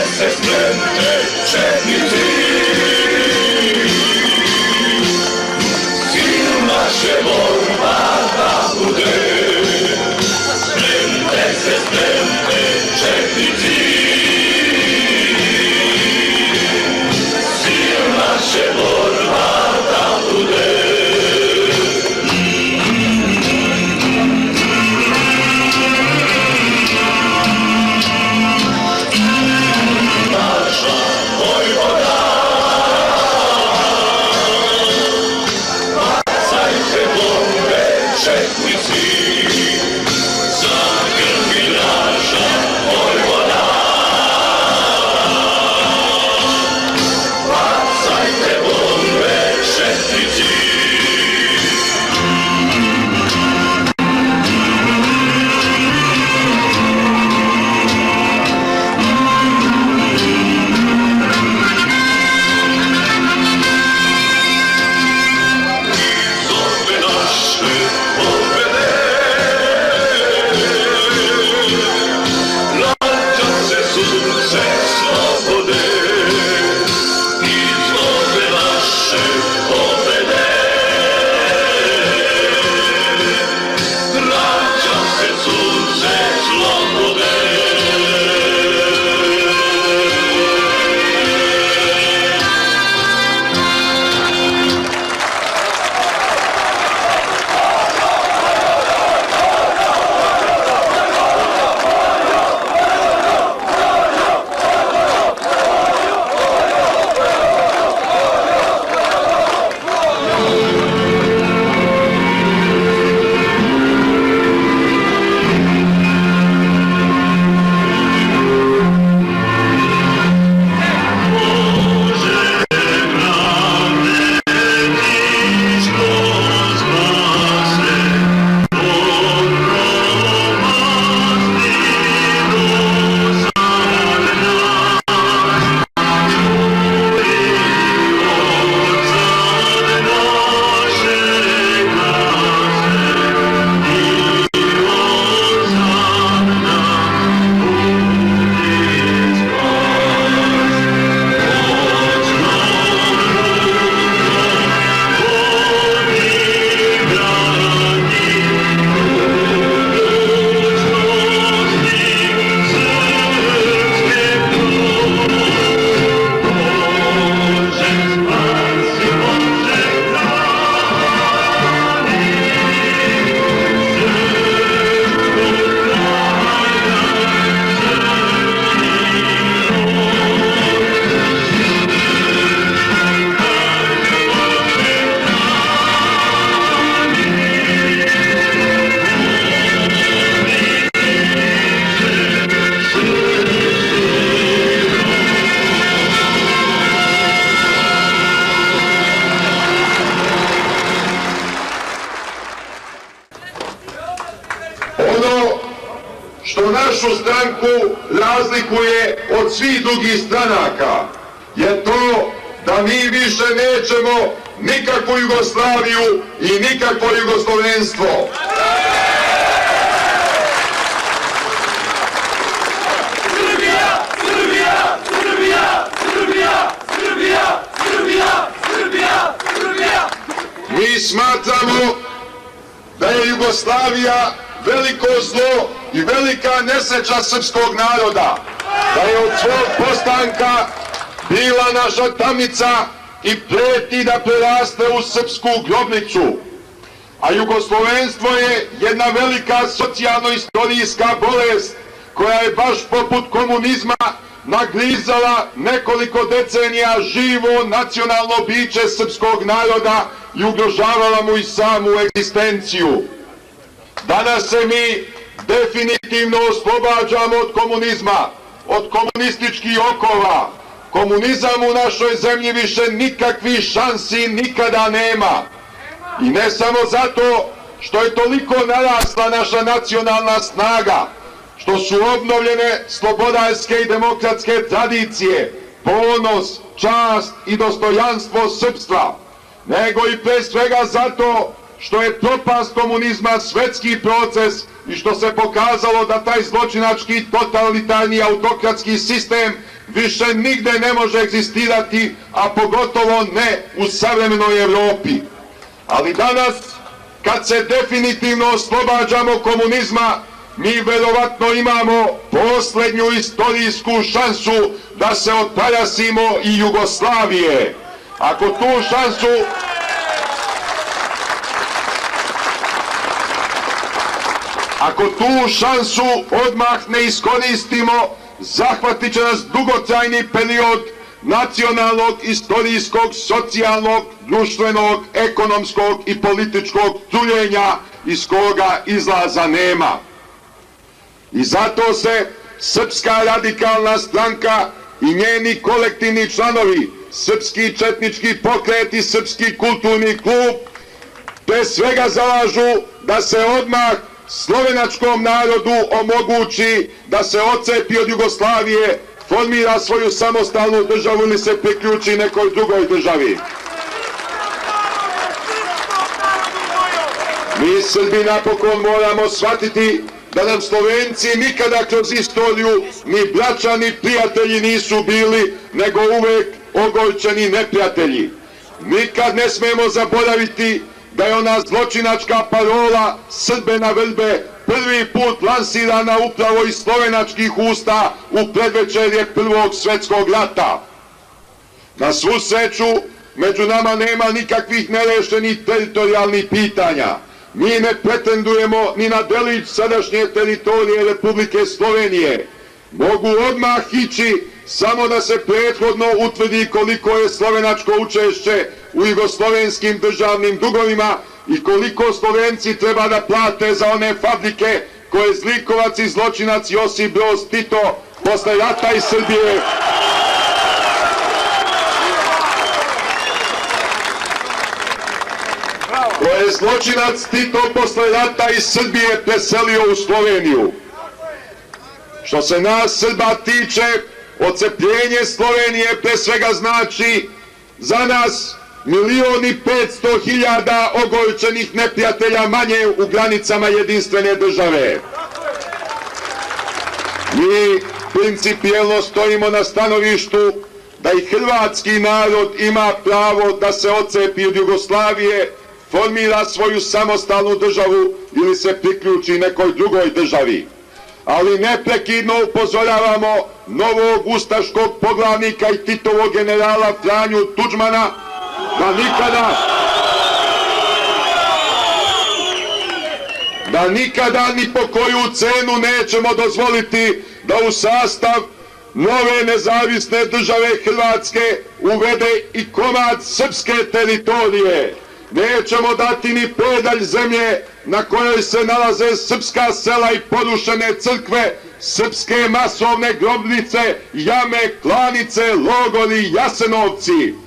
se spremte četnici, silna će borba da bude. Spremte se spremte četnici, silna će borba da bude. Što našu stranku razlikuje od svih drugih stranaka je to da mi više nećemo nikakvu Jugoslaviju i nikakvo jugoslovenstvo. Srbija, Srbija, Srbija, Srbija, Srbija, Srbija, Srbija, Srbija. Mi smatramo da je Jugoslavija veliko zlo i velika nesreća srpskog naroda, da je od svog postanka bila naša tamnica i preti da preraste u srpsku grobnicu. A jugoslovenstvo je jedna velika socijalno-istorijska bolest koja je baš poput komunizma nagrizala nekoliko decenija živo nacionalno biće srpskog naroda i ugrožavala mu i samu egzistenciju. Danas se mi definitivno oslobađamo od komunizma, od komunističkih okova. Komunizam u našoj zemlji više nikakvih šansi nikada nema. I ne samo zato što je toliko narasla naša nacionalna snaga, što su obnovljene slobodarske i demokratske tradicije, ponos, čast i dostojanstvo srpstva, nego i pre svega zato što je propast komunizma svetski proces i što se pokazalo da taj zločinački, totalitarni, autokratski sistem više nigde ne može egzistirati, a pogotovo ne u savremenoj Evropi. Ali danas, kad se definitivno oslobađamo komunizma, mi verovatno imamo poslednju istorijsku šansu da se otarasimo i Jugoslavije. Ako tu šansu odmah ne iskoristimo, zahvatit će nas dugotrajni period nacionalnog, istorijskog, socijalnog, društvenog, ekonomskog i političkog truljenja iz koga izlaza nema. I zato se Srpska radikalna stranka i njeni kolektivni članovi, Srpski četnički pokret i Srpski kulturni klub, pre svega zalažu da se odmah slovenačkom narodu omogući da se otcepi od Jugoslavije, formira svoju samostalnu državu ili se priključi nekoj drugoj državi. Mi Srbi napokon moramo shvatiti da nam Slovenci nikada kroz istoriju ni braća ni prijatelji nisu bili, nego uvek ogorčeni neprijatelji. Nikad ne smemo zaboraviti da je ona zločinačka parola Srbe na vrbe prvi put lansirana upravo iz slovenačkih usta u predvečerje Prvog svetskog rata. Na svu sreću, među nama nema nikakvih nerešenih teritorijalnih pitanja. Mi ne pretendujemo ni na delić sadašnje teritorije Republike Slovenije. Mogu odmah ići samo da se prethodno utvrdi koliko je slovenačko učešće u jugoslovenskim državnim dugovima i koliko Slovenci treba da plate za one fabrike koje zlikovac i zločinac Josip Broz Tito posle rata iz Srbije preselio u Sloveniju. Što se nas Srba tiče, odcepljenje Slovenije pre svega znači za nas 1.500.000 ogorčenih neprijatelja manje u granicama jedinstvene države. Mi principijelno stojimo na stanovištu da i hrvatski narod ima pravo da se otcepi od Jugoslavije, formira svoju samostalnu državu ili se priključi nekoj drugoj državi. Ali neprekidno upozoravamo novog ustaškog poglavnika i Titovog generala Franju Tuđmana da nikada ni po koju cenu nećemo dozvoliti da u sastav nove nezavisne države Hrvatske uvede i komad srpske teritorije. Nećemo dati ni pedalj zemlje na kojoj se nalaze srpska sela i porušene crkve, srpske masovne grobnice, jame, klanice, logori, Jasenovci.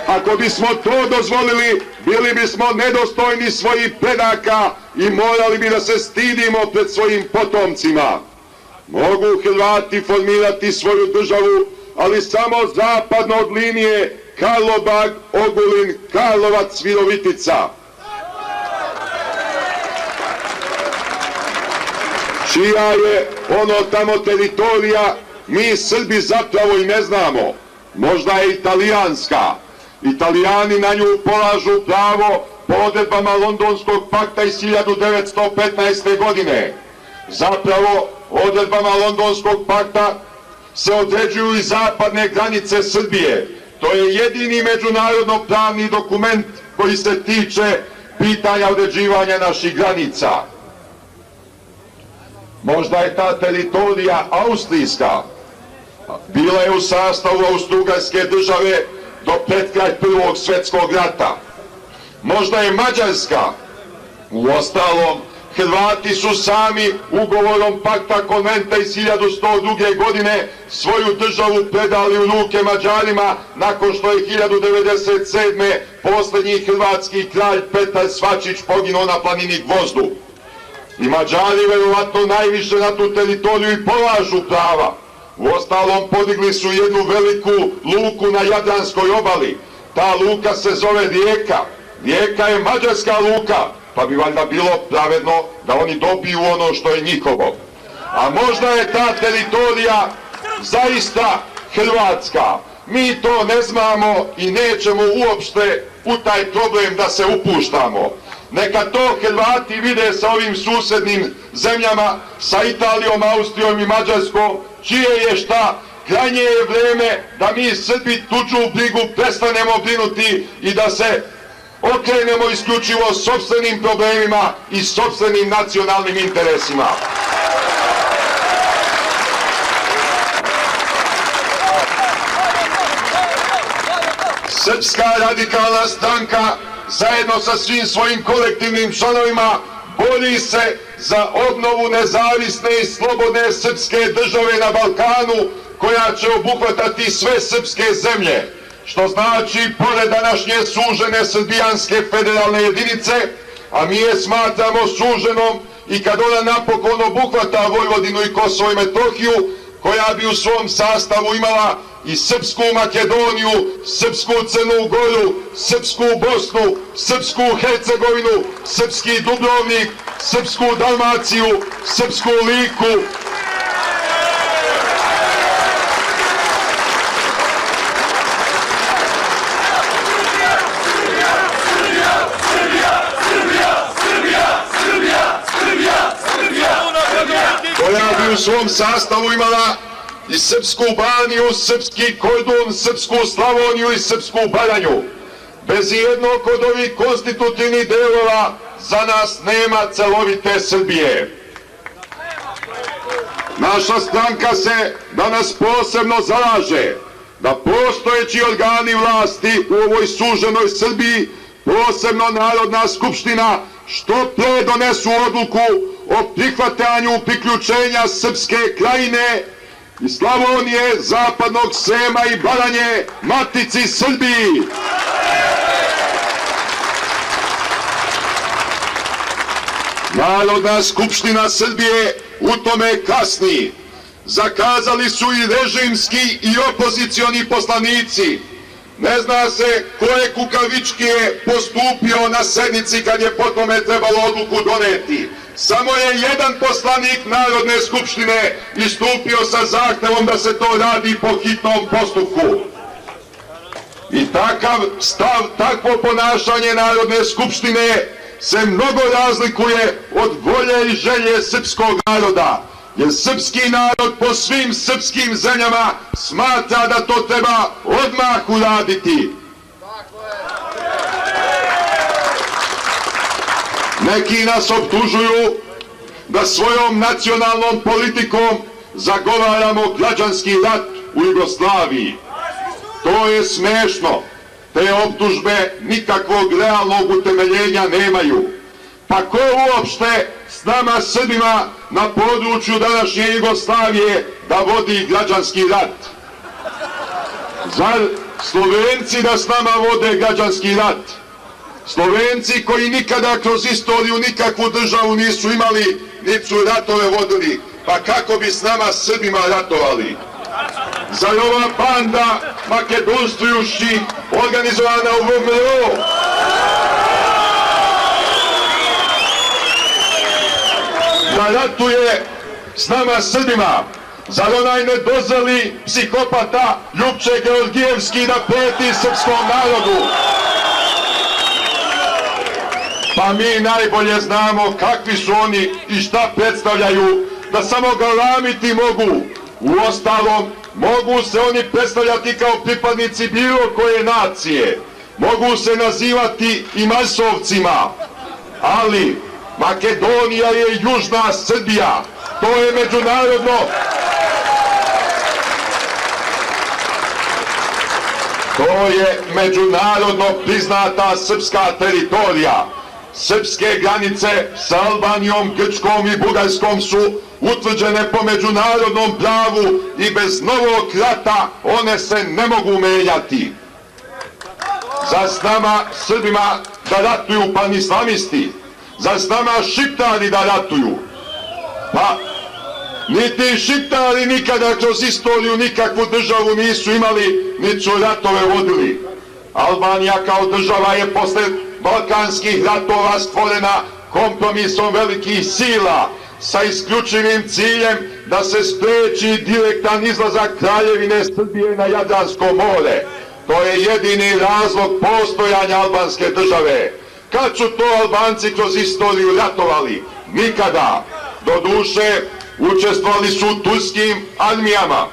Ako bismo to dozvolili, bili bismo nedostojni svojih predaka i morali bi da se stidimo pred svojim potomcima. Mogu Hrvati formirati svoju državu, ali samo zapadno od linije Karlobag, Ogulin, Karlovac, Virovitica. Čija je ono tamo teritorija, mi Srbi zapravo i ne znamo. Možda je italijanska. Italijani na nju polažu pravo po odredbama Londonskog pakta iz 1915. godine. Zapravo, odredbama Londonskog pakta se određuju i zapadne granice Srbije. To je jedini međunarodno pravni dokument koji se tiče pitanja određivanja naših granica. Možda je ta teritorija austrijska. Bila je u sastavu Austro-Ugarske države do pred kraj Prvog svetskog rata. Možda je mađarska. Uostalom, Hrvati su sami ugovorom pakta konventa iz 1102. godine svoju državu predali u ruke Mađarima nakon što je 1097. poslednji hrvatski kralj Petar Svačić poginuo na planini Gvozdu. I Mađari verovatno najviše na tu teritoriju i polažu prava. Uostalom, podigli su jednu veliku luku na Jadranskoj obali. Ta luka se zove Rijeka. Rijeka je mađarska luka, pa bi valjda bilo pravedno da oni dobiju ono što je njihovo. A možda je ta teritorija zaista Hrvatska. Mi to ne znamo i nećemo uopšte u taj problem da se upuštamo. Neka to Hrvati vide sa ovim susednim zemljama, sa Italijom, Austrijom i Mađarskom, čije je šta. Krajnje je vreme da mi Srbi tuđu brigu prestanemo brinuti i da se okrenemo isključivo sopstvenim problemima i sopstvenim nacionalnim interesima. Srpska radikalna stranka zajedno sa svim svojim kolektivnim članovima bori se za obnovu nezavisne i slobodne srpske države na Balkanu, koja će obuhvatati sve srpske zemlje, što znači pored današnje sužene srbijanske federalne jedinice, a mi je smatramo suženom i kad ona napokon obuhvata Vojvodinu i Kosovo i Metohiju, koja bi u svom sastavu imala i Srpsku Makedoniju, Srpsku Crnu Goru, Srpsku Bosnu, Srpsku Hercegovinu, Srpski Dubrovnik, Srpsku Dalmaciju, Srpsku Liku, koja bi u svom sastavu imala i Srpsku Baniju, Srpski Kordun, Srpsku Slavoniju i Srpsku Baranju. Bez jednog od ovih konstitutivnih delova za nas nema celovite Srbije. Naša stranka se danas posebno zalaže da postojeći organi vlasti u ovoj suženoj Srbiji, posebno Narodna skupština, što pre donesu odluku o prihvatanju priključenja Srpske Krajine i Slavonije, Zapadnog Srema i Baranje Matici Srbiji. Narodna skupština Srbije u tome kasni. Zakazali su i režimski i opozicioni poslanici. Ne zna se ko je kukavičkije postupio na sednici kad je po tome trebalo odluku doneti. Samo je jedan poslanik Narodne skupštine istupio sa zahtevom da se to radi po hitnom postupku. I takav stav, takvo ponašanje Narodne skupštine se mnogo razlikuje od volje i želje srpskog naroda. Jer srpski narod po svim srpskim zemljama smatra da to treba odmah uraditi. Neki nas optužuju da svojom nacionalnom politikom zagovaramo građanski rat u Jugoslaviji. To je smešno. Te optužbe nikakvog realnog utemeljenja nemaju. Pa ko uopšte s nama Srbima na području današnje Jugoslavije da vodi građanski rat? Zar Slovenci da s nama vode građanski rat? Slovenci koji nikada kroz istoriju nikakvu državu nisu imali, niti su ratove vodili, pa kako bi s nama Srbima ratovali? Zar ova banda makedonstrujući organizovana u VMRO da ratuje s nama Srbima? Zar onaj nedozreli psihopata Ljupče Georgijevski da preti srpskom narodu? Pa mi najbolje znamo kakvi su oni i šta predstavljaju, da samo galamiti mogu. Uostalom, mogu se oni predstavljati kao pripadnici bilo koje nacije. Mogu se nazivati i Marsovcima. Ali Makedonija je južna Srbija. To je međunarodno... To je međunarodno priznata srpska teritorija. Srpske granice sa Albanijom, Grčkom i Bugarskom su utvrđene po međunarodnom pravu i bez novog rata one se ne mogu menjati. Zar s nama Srbima da ratuju panislamisti? Zar s nama Šiptari da ratuju? Pa, niti Šiptari nikada kroz istoriju nikakvu državu nisu imali, niti su ratove vodili. Albanija kao država je posle balkanskih ratova stvorena kompromisom velikih sila sa isključivim ciljem da se spreči direktan izlazak Kraljevine Srbije na Jadransko more. To je jedini razlog postojanja albanske države. Kad su to Albanci kroz istoriju ratovali? Nikada. Doduše, učestvovali su u turskim armijama,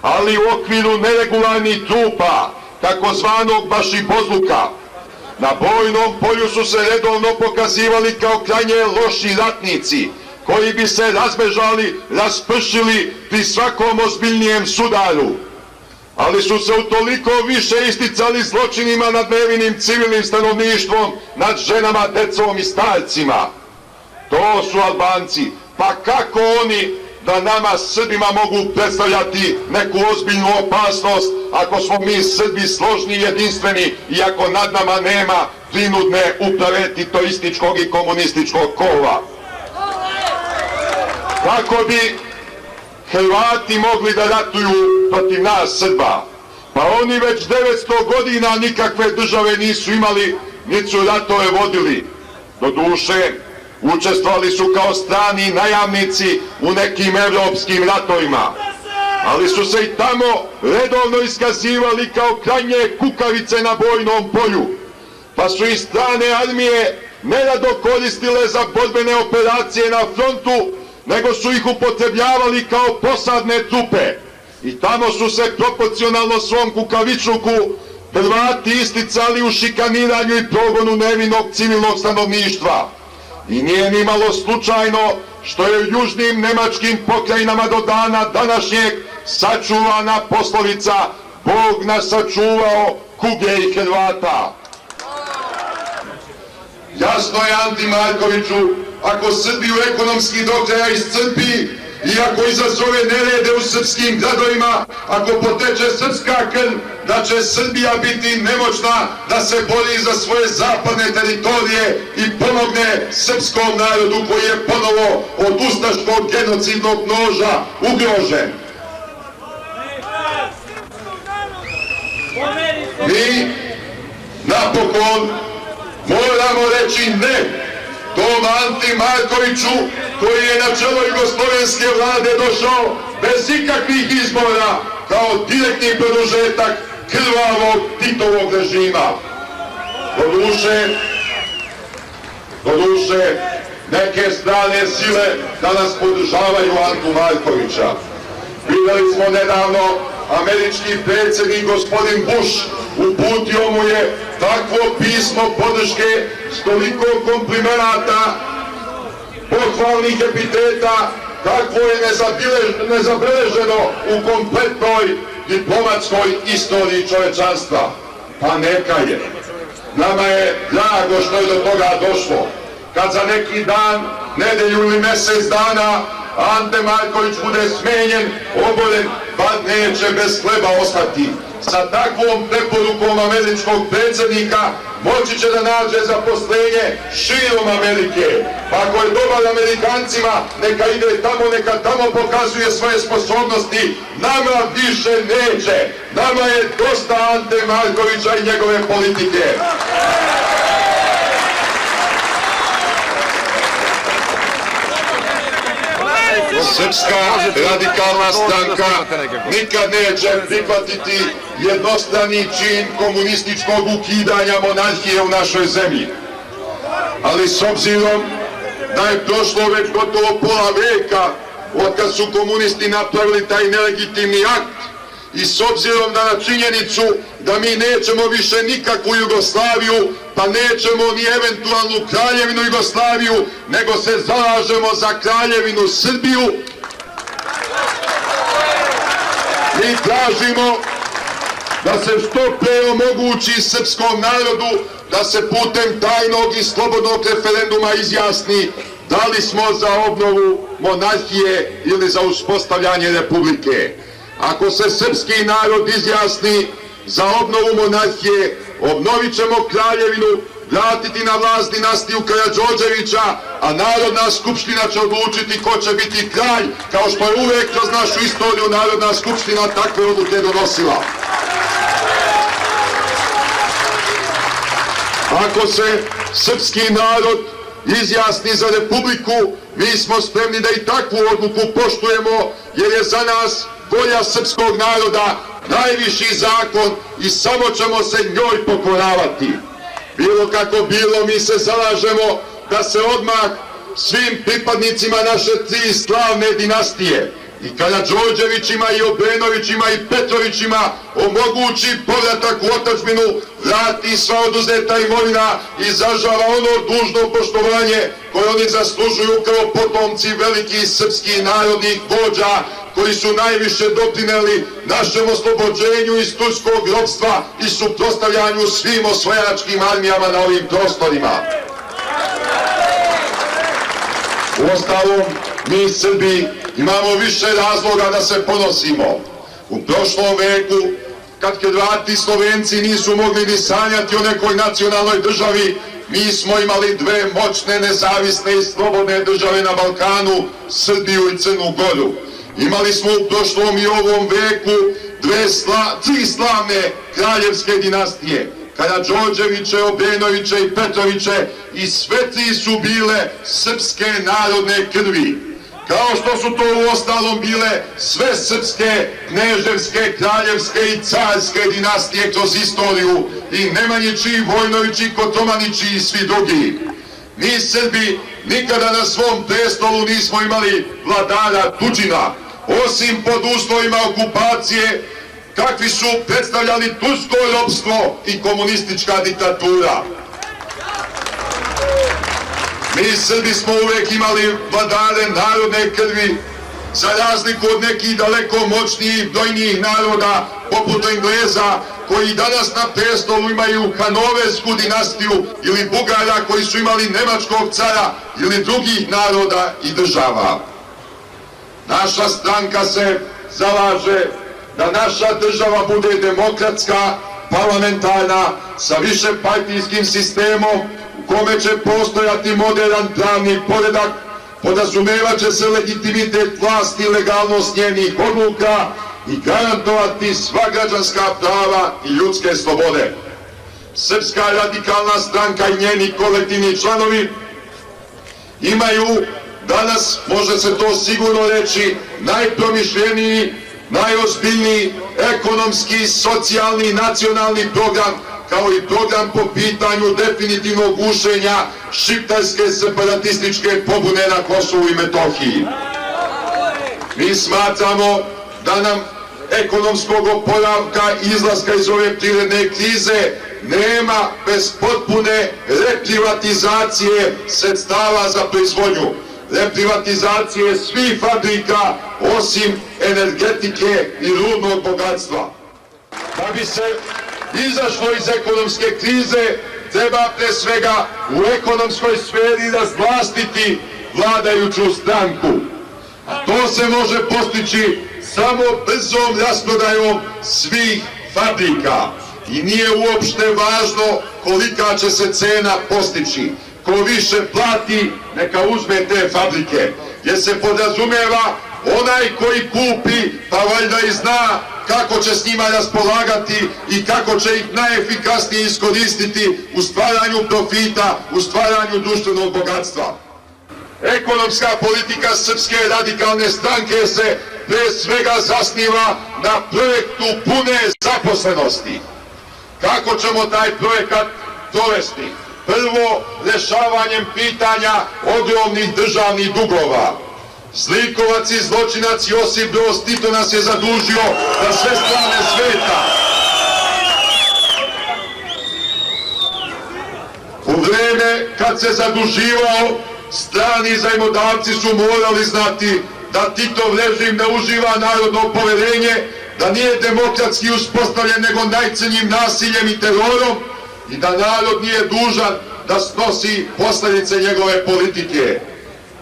ali u okviru neregularnih trupa, takozvanog bašibozluka. Na bojnom polju su se redovno pokazivali kao krajnje loši ratnici, koji bi se razbežali, raspršili pri svakom ozbiljnijem sudaru. Ali su se utoliko više isticali zločinima nad nevinim civilnim stanovništvom, nad ženama, decom i starcima. To su Albanci. Pa kako oni da nama Srbima mogu predstavljati neku ozbiljnu opasnost ako smo mi Srbi složni i jedinstveni i ako nad nama nema prinudne uprave titoističkog i komunističkog kova? Kako bi Hrvati mogli da ratuju protiv nas Srba? Pa oni već 900 godina nikakve države nisu imali, niti su ratove vodili. Doduše, učestvovali su kao strani najamnici u nekim evropskim ratovima, ali su se i tamo redovno iskazivali kao krajnje kukavice na bojnom polju, pa su i strane armije nerado koristile za borbene operacije na frontu, nego su ih upotrebljavali kao posadne trupe. I tamo su se proporcionalno svom kukavičluku Hrvati isticali u šikaniranju i progonu nevinog civilnog stanovništva. I nije ni malo slučajno što je u južnim nemačkim pokrajinama do dana današnjeg sačuvana poslovica Bog nas sačuvao kuge i Hrvata. Jasno je, Anti Markoviću, ako Srbiju ekonomski do kraja iscrpi i ako izazove nerede u srpskim gradovima, ako poteče srpska krv, da će Srbija biti nemoćna da se bori za svoje zapadne teritorije i pomogne srpskom narodu koji je ponovo od ustaškog genocidnog noža ugrožen. Mi napokon moramo reći ne tom Anti Markoviću koji je na čelo jugoslovenske vlade došao bez ikakvih izbora kao direktni produžetak krvavog Titovog režima. Doduše, neke strane sile danas podržavaju Antu Markovića. Videli smo nedavno, američki predsjednik gospodin Bush uputio mu je takvo pismo podrške s toliko komplimenata, pohvalnih epiteta, kakvo je nezabeleženo u kompletnoj diplomatskoj istoriji čovečanstva. Pa neka je. Nama je drago što je do toga došlo. Kad za neki dan, nedelju ili mjesec dana Ante Marković bude smenjen, oboren, pa neće bez hleba ostati. Sa takvom preporukom američkog predsjednika moći će da nađe zaposlenje širom Amerike. Pa ako je dobar Amerikancima, neka ide tamo, neka tamo pokazuje svoje sposobnosti. Nama više neće. Nama je dosta Ante Markovića i njegove politike. Srpska radikalna stranka nikad neće prihvatiti jednostrani čin komunističkog ukidanja monarhije u našoj zemlji. Ali s obzirom da je prošlo već gotovo pola veka od kad su komunisti napravili taj nelegitimni akt i s obzirom da na činjenicu da mi nećemo više nikakvu Jugoslaviju, pa nećemo ni eventualnu Kraljevinu Jugoslaviju, nego se zalažemo za Kraljevinu Srbiju, mi tražimo da se što pre omogući srpskom narodu da se putem tajnog i slobodnog referenduma izjasni da li smo za obnovu monarhije ili za uspostavljanje republike. Ako se srpski narod izjasni za obnovu monarhije, obnovit ćemo Kraljevinu, vratiti na vlast dinastiju Karađorđevića, a Narodna skupština će odlučiti ko će biti kralj, kao što je uvek kroz našu istoriju Narodna skupština takve odluke donosila. Ako se srpski narod izjasni za Republiku, mi smo spremni da i takvu odluku poštujemo, jer je za nas volja srpskog naroda najviši zakon i samo ćemo se njoj pokoravati. Bilo kako bilo, mi se zalažemo da se odmah svim pripadnicima naše tri slavne dinastije, i Karađorđevićima, i Obrenovićima, i Petrovićima, omogući povratak u otadžbinu, vrati sva oduzeta imovina i zažava ono dužno poštovanje koje oni zaslužuju kao potomci velikih srpskih narodnih vođa koji su najviše doprineli našem oslobođenju iz turskog ropstva i suprotstavljanju svim osvajačkim armijama na ovim prostorima. Uostalom, mi Srbi imamo više razloga da se ponosimo. U prošlom veku, kad Hrvati i Slovenci nisu mogli ni sanjati o nekoj nacionalnoj državi, mi smo imali dve moćne, nezavisne i slobodne države na Balkanu, Srbiju i Crnu Goru. Imali smo u prošlom i ovom veku tri slavne kraljevske dinastije, Karađorđeviće, Obrenoviće i Petroviće, i sve tri su bile srpske narodne krvi. Kao što su to uostalom bile sve srpske, kneževske, kraljevske i carske dinastije kroz istoriju, i Nemanjići, i Vojnovići, i Kotromanići i svi drugi. Mi Srbi nikada na svom prestolu nismo imali vladara tuđina, osim pod uslovima okupacije kakvi su predstavljali tursko ropstvo i komunistička diktatura. Mi Srbi smo uvek imali vladare narodne krvi, za razliku od nekih daleko moćnijih i brojnijih naroda, poput Engleza, koji danas na prestolu imaju Hanoversku dinastiju, ili Bugara koji su imali nemačkog cara, ili drugih naroda i država. Naša stranka se zalaže da naša država bude demokratska, parlamentarna, sa višepartijskim sistemom u kome će postojati moderan pravni poredak, podrazumevaće se legitimitet vlasti i legalnost njenih odluka i garantovati sva građanska prava i ljudske slobode. Srpska radikalna stranka i njeni kolektivni članovi imaju danas, može se to sigurno reći, najpromišljeniji, najozbiljniji ekonomski, socijalni, nacionalni program, kao i program po pitanju definitivnog gušenja šiptarske separatističke pobune na Kosovu i Metohiji. Mi smatramo da nam ekonomskog oporavka i izlaska iz ove prirodne krize nema bez potpune reprivatizacije sredstava za proizvodnju, reprivatizacije svih fabrika osim energetike i rudnog bogatstva. Da bi se izašlo iz ekonomske krize, treba pre svega u ekonomskoj sferi razvlastiti vladajuću stranku. A to se može postići samo brzom rasprodajom svih fabrika. I nije uopšte važno kolika će se cena postići. Ko više plati, neka uzme te fabrike. Jer se podrazumeva onaj koji kupi, pa valjda i zna kako će s njima raspolagati i kako će ih najefikasnije iskoristiti u stvaranju profita, u stvaranju društvenog bogatstva. Ekonomska politika Srpske radikalne stranke se pre svega zasniva na projektu pune zaposlenosti. Kako ćemo taj projekat dovesti? Prvo, rešavanjem pitanja ogromnih državnih dugova. Zlikovac i zločinac Josip Broz Tito nas je zadužio za sve strane sveta. U vreme kad se zaduživao, strani zajmodavci su morali znati da Titov režim ne uživa narodno poverenje, da nije demokratski uspostavljen nego najcrnjim nasiljem i terorom i da narod nije dužan da snosi posledice njegove politike.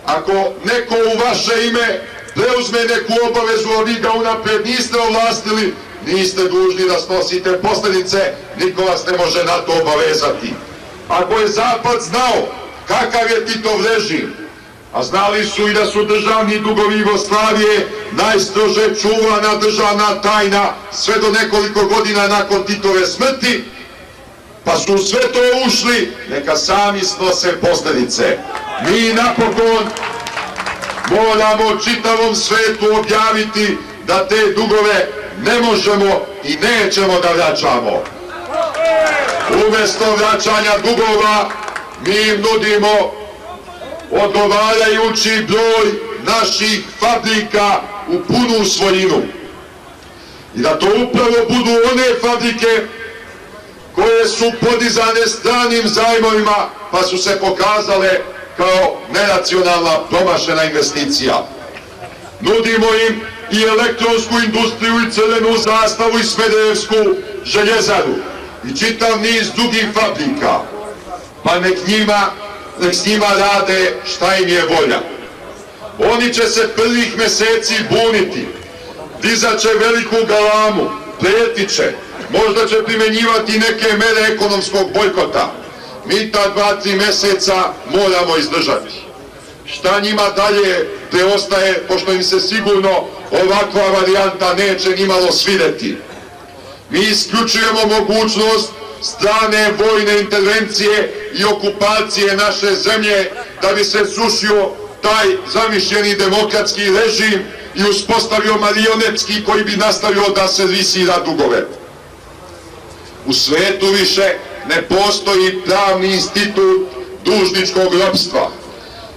Ako neko u vaše ime preuzme neku obavezu, a vi ga unapred niste ovlastili, niste dužni da snosite posledice, niko vas ne može na to obavezati. Ako je Zapad znao kakav je Titov režim, a znali su i da su državni dugovi Jugoslavije najstrože čuvana državna tajna sve do nekoliko godina nakon Titove smrti, pa su sve to ušli, neka sami snose posljedice. Mi napokon moramo čitavom svetu objaviti da te dugove ne možemo i nećemo da vraćamo. Umjesto vraćanja dugova mi im nudimo odgovarajući broj naših fabrika u punu svojinu. I da to upravo budu one fabrike koje su podizane stranim zajmovima pa su se pokazale kao neracionalna promašena investicija. Nudimo im i elektronsku industriju i crvenu zastavu i smederevsku željezaru i čitav niz drugih fabrika, pa nek s njima rade šta im je volja. Oni će se prvih meseci buniti, dizaće veliku galamu, prijetit će, možda će primenjivati neke mere ekonomskog bojkota. Mi ta 2-3 meseca moramo izdržati. Šta njima dalje preostaje, pošto im se sigurno ovakva varijanta neće nimalo svideti. Mi isključujemo mogućnost strane vojne intervencije i okupacije naše zemlje da bi se srušio taj zamišljeni demokratski režim i uspostavio marionetski koji bi nastavio da servisira dugove. U svetu više ne postoji pravni institut dužničkog ropstva.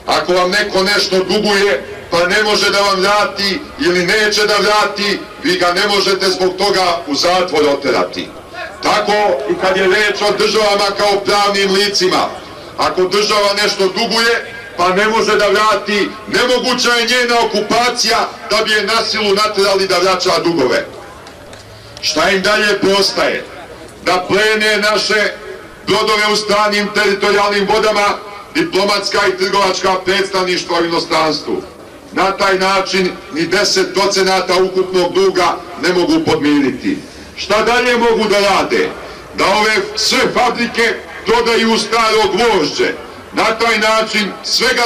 Ako vam neko nešto duguje, pa ne može da vam vrati ili neće da vrati, vi ga ne možete zbog toga u zatvor oterati. Tako i kad je reč o državama kao pravnim licima. Ako država nešto duguje, pa ne može da vrati, nemoguća je njena okupacija da bi je na silu naterali da vraća dugove. Šta im dalje preostaje? Da plene naše brodove u stranim teritorijalnim vodama, diplomatska i trgovačka predstavništva u inostranstvu. Na taj način ni 10% ukupnog duga ne mogu podmiriti. Šta dalje mogu da rade? Da ove sve fabrike prodaju staro gvožđe. Na taj način svega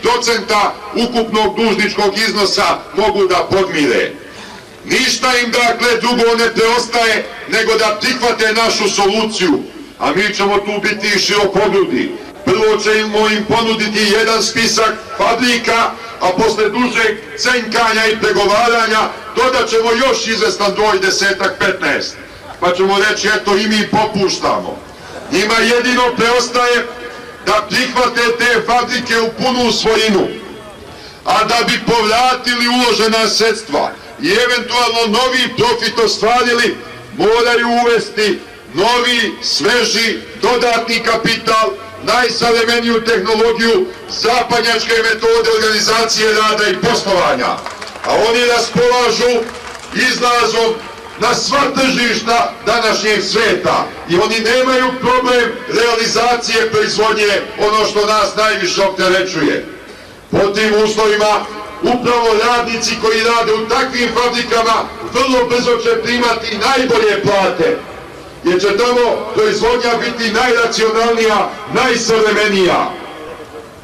2-3% ukupnog dužničkog iznosa mogu da podmire. Ništa im dakle drugo ne preostaje nego da prihvate našu soluciju, a mi ćemo tu biti širokogrudi. Prvo ćemo im ponuditi jedan spisak fabrika, a posle dužeg cenkanja i pregovaranja dodat ćemo još izvestan broj 10-15. Pa ćemo reći eto i mi popuštamo. Njima jedino preostaje da prihvate te fabrike u punu svojinu, a da bi povratili uložena sredstva i eventualno novi profit ostvarili, moraju uvesti novi, sveži, dodatni kapital, najsavremeniju tehnologiju, zapadnjačke metode organizacije rada i poslovanja. A oni raspolažu izlazom na sva tržišta današnjeg sveta i oni nemaju problem realizacije proizvodnje, ono što nas najviše opterećuje. Po tim uslovima upravo radnici koji rade u takvim fabrikama vrlo brzo će primati najbolje plate, jer će tamo proizvodnja biti najracionalnija, najsavremenija.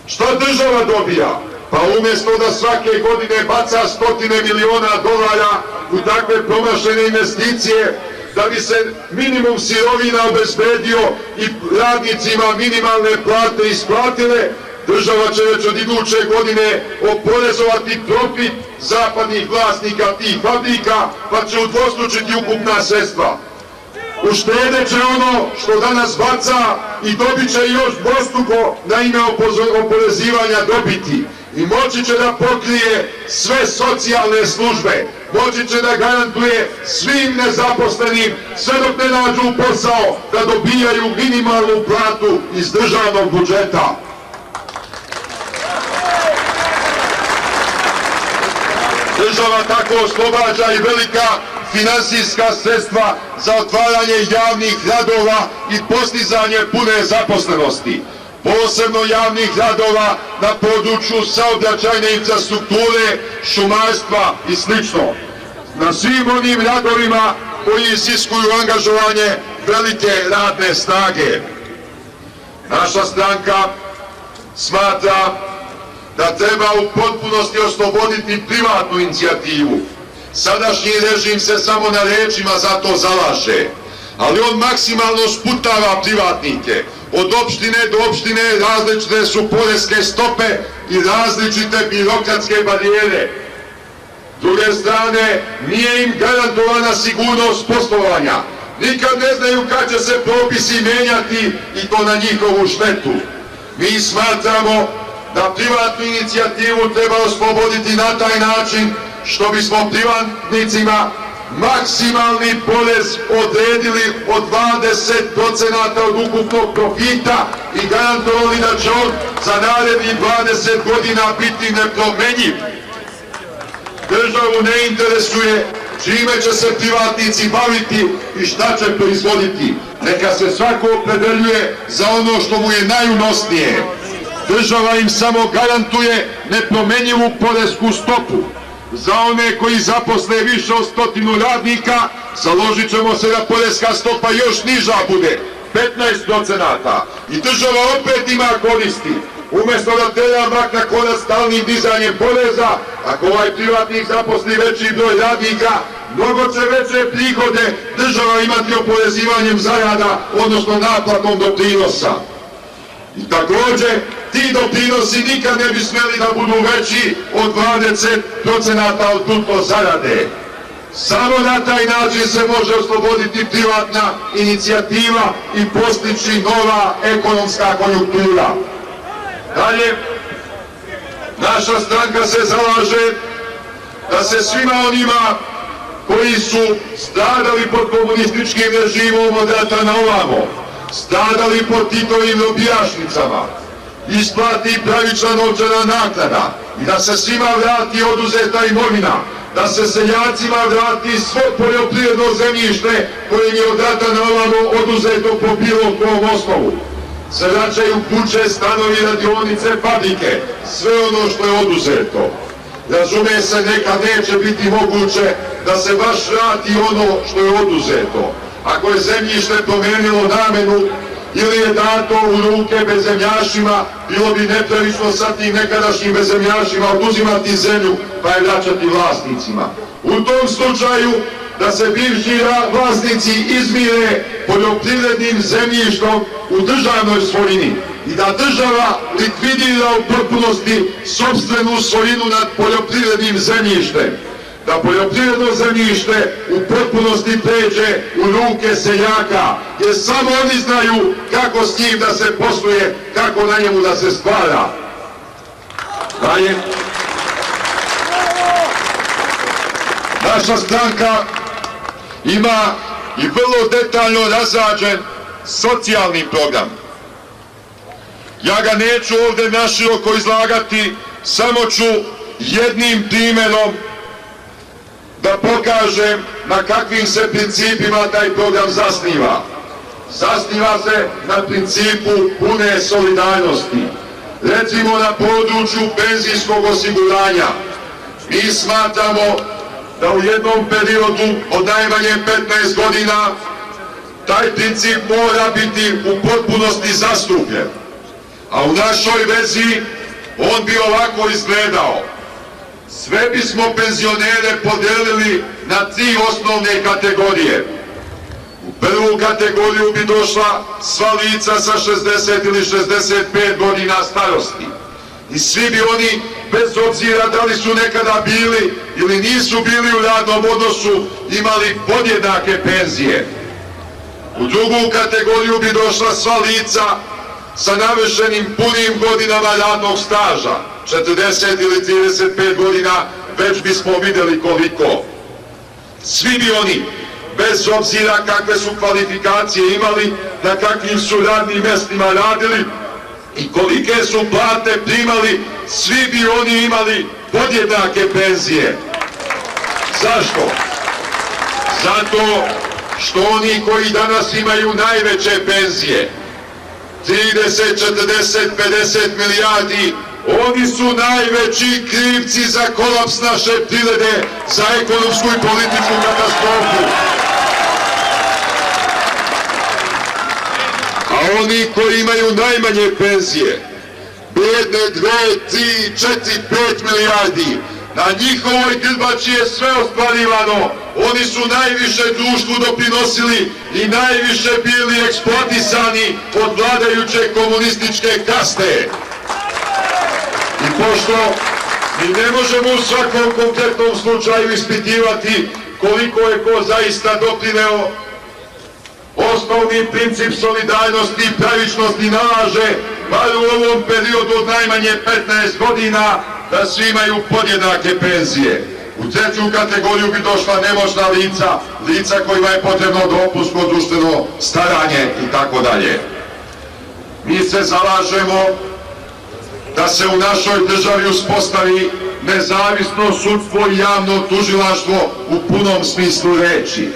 Šta država dobija? Pa umjesto da svake godine baca $100 miliona u takve promašene investicije, da bi se minimum sirovina obezbedio i radnicima minimalne plate isplatile, država će već od iduće godine oporezovati profit zapadnih vlasnika tih fabrika, pa će udvostručiti ukupna sredstva. Uštedit će ono što danas baca i dobit će još dvostruko na ime oporezivanja dobiti. I moći će da pokrije sve socijalne službe, moći će da garantuje svim nezaposlenim, sve dok ne nađu posao, da dobijaju minimalnu platu iz državnog budžeta. Država tako oslobađa i velika finansijska sredstva za otvaranje javnih radova i postizanje pune zaposlenosti. Posebno javnih radova na području saobraćajne infrastrukture, šumarstva i sl. Na svim onim radovima koji isiskuju angažovanje velike radne snage. Naša stranka smatra da treba u potpunosti osloboditi privatnu inicijativu. Sadašnji režim se samo na rečima za to zalaže, ali on maksimalno sputava privatnike. Od opštine do opštine različite su poreske stope i različite birokratske barijere. S druge strane, nije im garantovana sigurnost poslovanja. Nikad ne znaju kad će se propisi menjati i to na njihovu štetu. Mi smatramo da privatnu inicijativu treba osloboditi na taj način što bismo privatnicima maksimalni porez odredili od 20% od ukupnog profita i garantovali da će on za narednih 20 godina biti nepromenjiv. Državu ne interesuje čime će se privatnici baviti i šta će proizvoditi. Neka se svako opredeljuje za ono što mu je najunosnije. Država im samo garantuje nepromenjivu poresku stopu. Za one koji zaposle više od 100 radnika, založit ćemo se da poreska stopa još niža bude, 15%. I država opet ima koristi. Umjesto da tera mak na konac stalnim dizanjem poreza, ako ovaj privatnik zaposli veći broj radnika, mnogo će veće prihode država imati oporezivanjem zarada, odnosno naplatom doprinosa. I također, ti doprinosi nikad ne bi smeli da budu veći od 20% od bruto zarade. Samo na taj način se može osloboditi privatna inicijativa i postići nova ekonomska konjunktura. Dalje, naša stranka se zalaže da se svima onima koji su stradali pod komunističkim režimom od rata na ovamo, stradali pod Titovim robijašnicama, isplati pravična novčana naknada i da se svima vrati oduzeta imovina, da se seljacima vrati svo poljoprivredno zemljište koje je od rata na ovamo oduzeto po bilo kom osnovu. Se vraćaju kuće, stanovi, radionice, fabrike, sve ono što je oduzeto. Razume se, nekad neće biti moguće da se baš vrati ono što je oduzeto. Ako je zemljište promenilo namenu ili je dato u ruke bezemljašima, bilo bi nepravično sa tim nekadašnjim bezemljašima oduzimati zemlju pa je vraćati vlasnicima. U tom slučaju da se bivši vlasnici izmire poljoprivrednim zemljištom u državnoj svojini i da država likvidira u potpunosti sopstvenu svojinu nad poljoprivrednim zemljištem. Da poljoprivredno zemljište u potpunosti pređe u ruke seljaka, jer samo oni znaju kako s njim da se posluje, kako na njemu da se stvara. Dalje, naša stranka ima i vrlo detaljno razrađen socijalni program. Ja ga neću ovdje naširoko izlagati, samo ću jednim primjerom da pokažem na kakvim se principima taj program zasniva. Zasniva se na principu pune solidarnosti. Recimo na području penzijskog osiguranja. Mi smatramo da u jednom periodu od najmanje 15 godina taj princip mora biti u potpunosti zastupljen. A u našoj verziji on bi ovako izgledao. Sve bismo penzionere podelili na 3 osnovne kategorije. U prvu kategoriju bi došla sva lica sa 60 ili 65 godina starosti. I svi bi oni, bez obzira da li su nekada bili ili nisu bili u radnom odnosu, imali podjednake penzije. U drugu kategoriju bi došla sva lica sa navršenim punim godinama radnog staža, 40 ili 35 godina, već bismo vidjeli koliko. Svi bi oni, bez obzira kakve su kvalifikacije imali, na kakvim su radnim mjestima radili i kolike su plate primali, svi bi oni imali podjednake penzije. Zašto? Zato što oni koji danas imaju najveće penzije, 30, 40, 50 milijardi, oni su najveći krivci za kolaps naše privrede, za ekonomsku i političku katastrofu. A oni koji imaju najmanje penzije, bijedne 2, 3, 4, 5 milijardi, Na njihovoj grbači je sve ostvarivano. Oni su najviše društvu doprinosili i najviše bili eksploatisani od vladajuće komunističke kaste. I pošto mi ne možemo u svakom konkretnom slučaju ispitivati koliko je ko zaista doprineo, osnovni princip solidarnosti i pravičnosti nalaže, bar u ovom periodu od najmanje 15 godina, da svi imaju podjednake penzije. U treću kategoriju bi došla nemoćna lica, lica kojima je potrebno dopunsko društveno staranje i tako dalje. Mi se zalažemo da se u našoj državi uspostavi nezavisno sudstvo i javno tužilaštvo u punom smislu reči.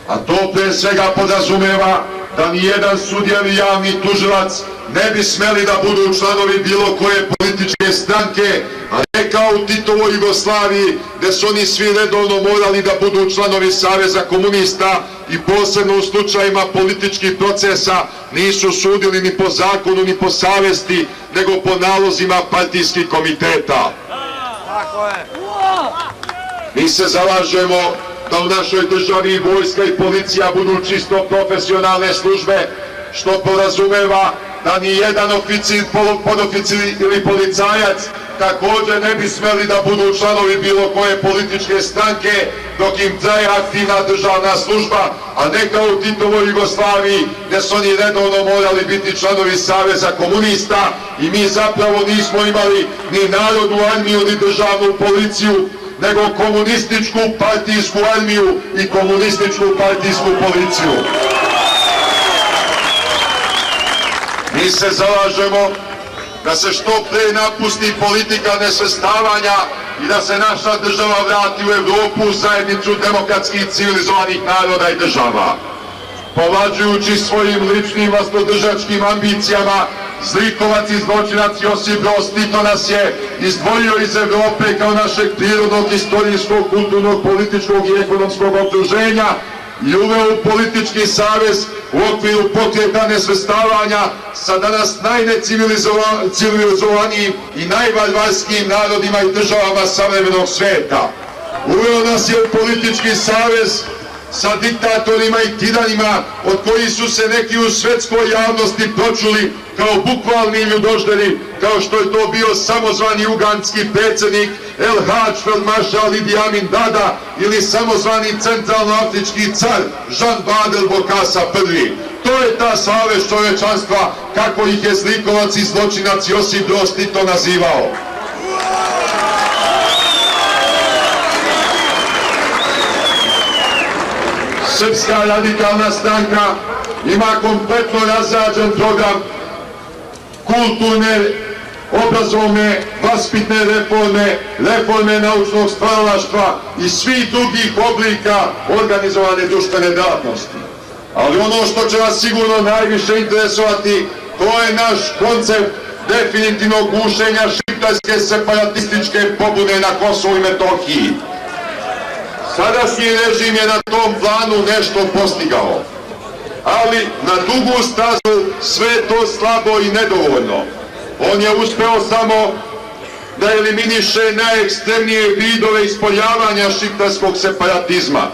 A to pre svega podrazumeva da nijedan sudija ili javni tužilac ne bi smeli da budu članovi bilo koje političke stranke, a ne kao u Titovoj Jugoslaviji, gde su oni svi redovno morali da budu članovi Saveza komunista i posebno u slučajima političkih procesa nisu sudili ni po zakonu ni po savesti, nego po nalozima partijskih komiteta. Mi se zalažemo da u našoj državi vojska i policija budu čisto profesionalne službe, što podrazumeva da ni jedan oficir, podoficir ili policajac također ne bi smeli da budu članovi bilo koje političke stranke dok im traje aktivna državna služba, a ne kao u Titovoj Jugoslaviji gde su oni redovno morali biti članovi Saveza komunista i mi zapravo nismo imali ni narodnu armiju ni državnu policiju, nego komunističku partijsku armiju i komunističku partijsku policiju. Mi se zalažemo da se što pre napusti politika nesvrstavanja i da se naša država vrati u Evropu, u zajednicu demokratskih civilizovanih naroda i država. Povlađujući svojim ličnim vlastodržačkim ambicijama, zlikovac i zločinac Josip Broz Tito nas je izdvojio iz Evrope kao našeg prirodnog, istorijskog, kulturnog, političkog i ekonomskog okruženja i uveo u politički savez u okviru pokreta nesvrstavanja sa danas najnecivilizovanijim i najbarbarskijim narodima i državama savremenog sveta. Uveo nas je u politički savez sa diktatorima i tiranima od kojih su se neki u svetskoj javnosti pročuli kao bukvalni ljudožderi, kao što je to bio samozvani ugandski predsjednik El Hadž feldmaršal Idi Amin Dada ili samozvani centralnoafrički car Jean Badel Bokassa I. To je ta savez čovečanstva kako ih je zlikovac i zločinac Josip Broz Tito nazivao. Srpska radikalna stranka ima kompletno razrađen program kulturne, obrazovne, vaspitne reforme, reforme naučnog stvaralaštva i svih drugih oblika organizovane društvene delatnosti. Ali ono što će vas sigurno najviše interesovati, to je naš koncept definitivnog gušenja šiptarske separatističke pobune na Kosovu i Metohiji. Sadašnji režim je na tom planu nešto postigao, ali na dugu stazu sve je to slabo i nedovoljno. On je uspeo samo da eliminiše najekstremnije vidove ispoljavanja šiptarskog separatizma.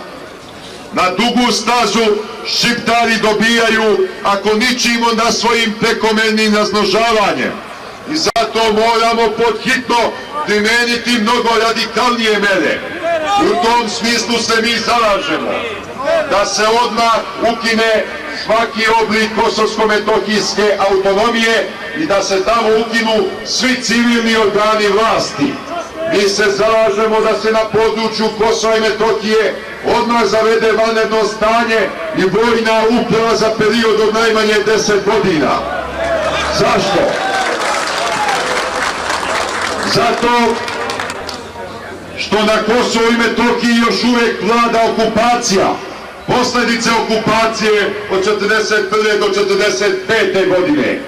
Na dugu stazu šiptari dobijaju, ako ničim, onda svojim prekomernim razmnožavanjem. I zato moramo podhitno primeniti mnogo radikalnije mere. U tom smislu se mi zalažemo da se odmah ukine svaki oblik kosovsko-metohijske autonomije i da se tamo ukinu svi civilni organi vlasti. Mi se zalažemo da se na području Kosova i Metohije odmah zavede vanredno stanje i vojna uprava za period od najmanje 10 godina. Zašto? Zato što na Kosovu i Metohiji još uvek vlada okupacija, posljedice okupacije od 1941. do 1945. godine.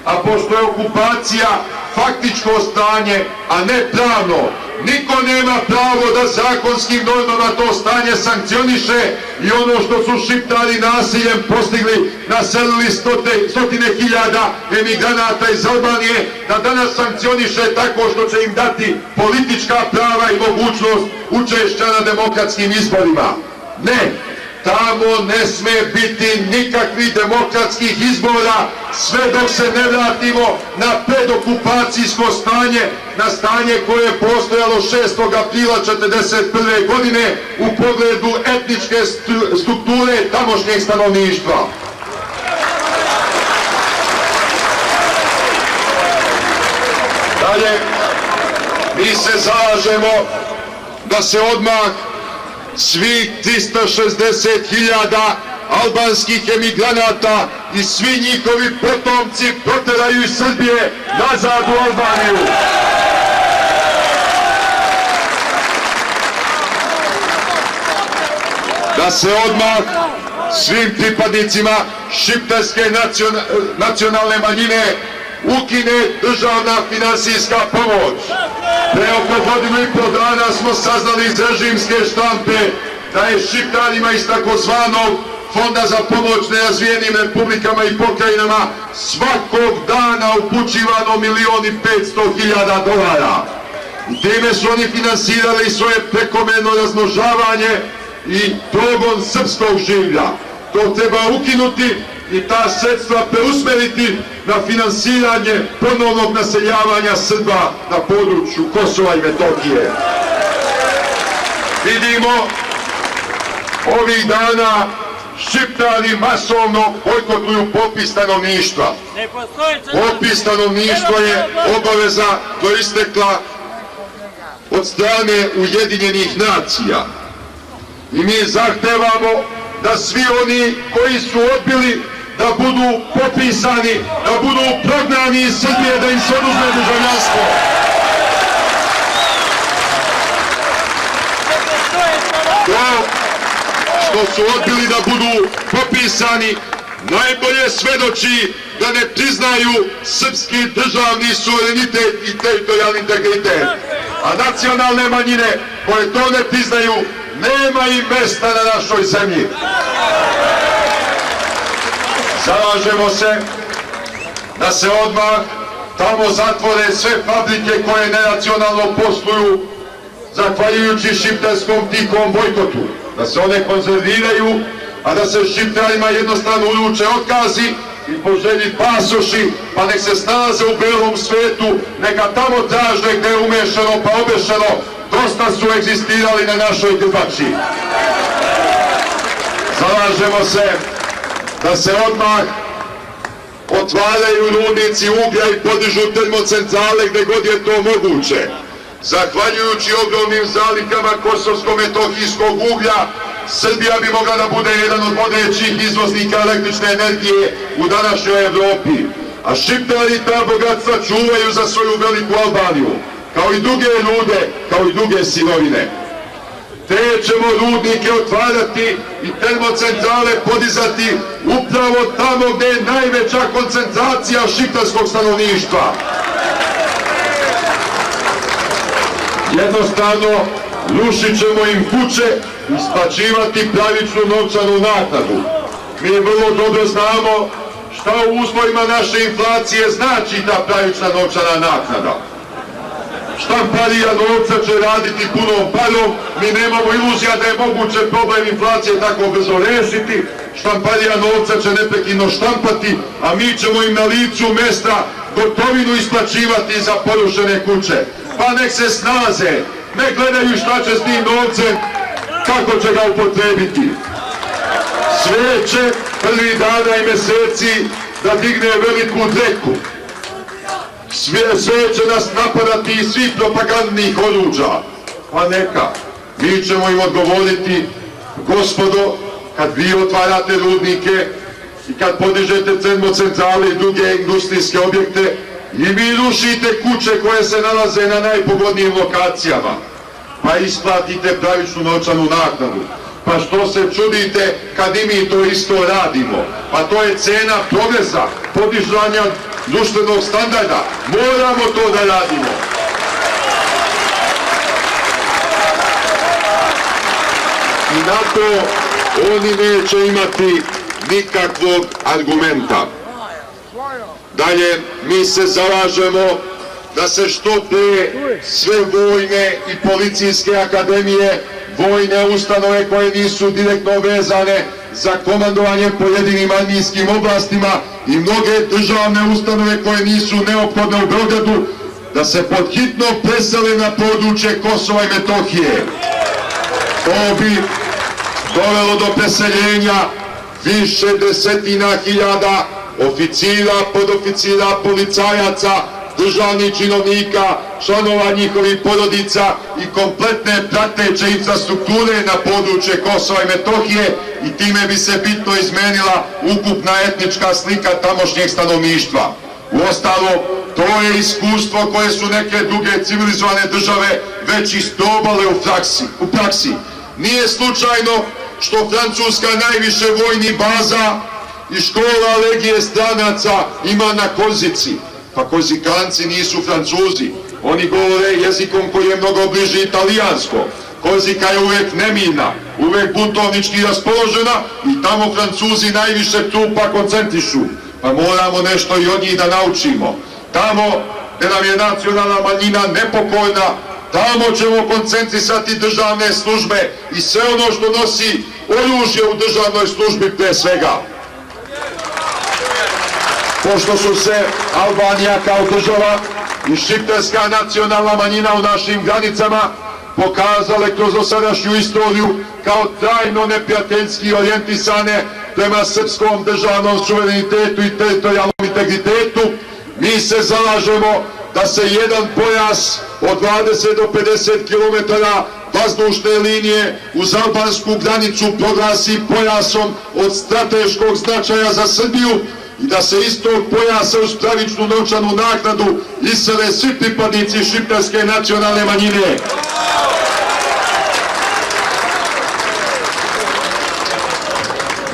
A pošto je okupacija faktičko stanje, a ne pravno, niko nema pravo da zakonskim normama to stanje sankcioniše i ono što su Šiptari nasiljem postigli, naselili stotine hiljada emigranata iz Albanije, da danas sankcioniše tako što će im dati politička prava i mogućnost učešća na demokratskim izborima. Ne! Tamo ne sme biti nikakvih demokratskih izbora sve dok se ne vratimo na predokupacijsko stanje, na stanje koje je postojalo 6. aprila 1941. godine u pogledu etničke strukture tamošnjeg stanovništva. Dalje, mi se zalažemo da se odmah svih 360.000 albanskih emigranata i svi njihovi potomci proteraju iz Srbije nazad u Albaniju. Da se odmah svim pripadnicima šiptarske nacionalne manjine ukine državna finansijska pomoć. Pre oko godinu i pol dana smo saznali iz režimske štampe da je Šiptarima iz takozvanog Fonda za pomoć nerazvijenim republikama i pokrajinama svakog dana upućivano $1.500.000. I time su oni finansirali svoje prekomerno razmnožavanje i progon srpskog življa. To treba ukinuti i ta sredstva preusmeriti na finansiranje ponovnog naseljavanja Srba na području Kosova i Metohije. Vidimo ovih dana Šiptari masovno bojkotuju popis stanovništva. Popis stanovništva je obaveza proistekla od strane Ujedinjenih nacija. I mi zahtevamo da svi oni koji su odbili da budu popisani, da budu prognani iz Srbije, da im se oduzme državljanstvo. To što su odbili da budu popisani najbolje svedoči da ne priznaju srpski državni suverenitet i teritorijalni integritet. A nacionalne manjine koje to ne priznaju, nema im mesta na našoj zemlji. Zalažemo se da se odmah tamo zatvore sve fabrike koje nenacionalno posluju zahvaljujući šiptarskom tihom bojkotu. Da se one konzerviraju, a da se Šiptarima jednostavno uruče otkazi i po želji pasoši, pa nek se snalaze u belom svetu, neka tamo traže gde je umešano pa obešano, dosta su egzistirali na našoj grbači. Zalažemo se da se odmah otvaraju rudnici uglja i podižu termocentrale gde god je to moguće. Zahvaljujući ogromnim zalihama kosovsko-metohijskog uglja, Srbija bi mogla da bude jedan od vodećih izvoznika električne energije u današnjoj Evropi. A Šiptari ta bogatstva čuvaju za svoju veliku Albaniju, kao i druge rude, kao i druge sirovine. Te ćemo rudnike otvarati i termocentrale podizati upravo tamo gde je najveća koncentracija šiptarskog stanovništva. Jednostavno, rušit ćemo im kuće i isplaćivati pravičnu novčanu naknadu. Mi vrlo dobro znamo šta u uslovima naše inflacije znači ta pravična novčana naknada. Štamparija novca će raditi punom parom, mi nemamo iluzija da je moguće problem inflacije tako brzo rešiti. Štamparija novca će neprekidno štampati, a mi ćemo im na licu mesta gotovinu isplaćivati za porušene kuće. Pa nek se snaze, ne gledaju šta će s tim novcem, kako će ga upotrebiti. Sve će prvi dana i meseci da digne veliku dreku. Sve će nas napadati iz svih propagandnih oruđa. Pa neka, mi ćemo im odgovoriti, gospodo, kad vi otvarate rudnike i kad podižete termocentrale i druge industrijske objekte, i vi rušite kuće koje se nalaze na najpogodnijim lokacijama, pa isplatite pravičnu novčanu naknadu. Pa što se čudite kad i mi to isto radimo? Pa to je cena progresa, podižanja društvenog standarda. Moramo to da radimo. na to oni neće imati nikakvog argumenta. Dalje, mi se zalažemo da se što pre sve vojne i policijske akademije, vojne ustanove koje nisu direktno vezane za komandovanje pojedinim armijskim oblastima i mnoge državne ustanove koje nisu neophodne u Beogradu, da se podhitno presele na područje Kosova i Metohije. To bi dovelo do preseljenja više desetina hiljada oficira, podoficira, policajaca, državnih činovnika, članova njihovih porodica i kompletne prateće infrastrukture na područje Kosova i Metohije i time bi se bitno izmenila ukupna etnička slika tamošnjeg stanovništva. Uostalom, to je iskustvo koje su neke druge civilizovane države već isprobale u praksi. Nije slučajno što Francuska najviše vojnih baza i škola legije stranaca ima na Korzici. Pa Korzikanci nisu Francuzi, oni govore jezikom koji je mnogo bliži italijansko. Korzika je uvek nemirna, uvek buntovnički raspoložena i tamo Francuzi najviše trupa koncentrišu. Pa moramo nešto i od njih da naučimo. Tamo gde nam je nacionalna manjina nepokojna, tamo ćemo koncentrisati državne službe i sve ono što nosi oružje u državnoj službi pre svega. Pošto su se Albanija kao država i šiptarska nacionalna manjina u našim granicama pokazale kroz dosadašnju istoriju kao trajno neprijateljski orijentisane prema srpskom državnom suverenitetu i teritorijalnom integritetu, mi se zalažemo da se jedan pojas od 20 do 50 km vazdušne linije uz albansku granicu proglasi pojasom od strateškog značaja za Srbiju i da se iz tog pojasa uz pravičnu novčanu naknadu isele svi pripadnici šiptarske nacionalne manjine.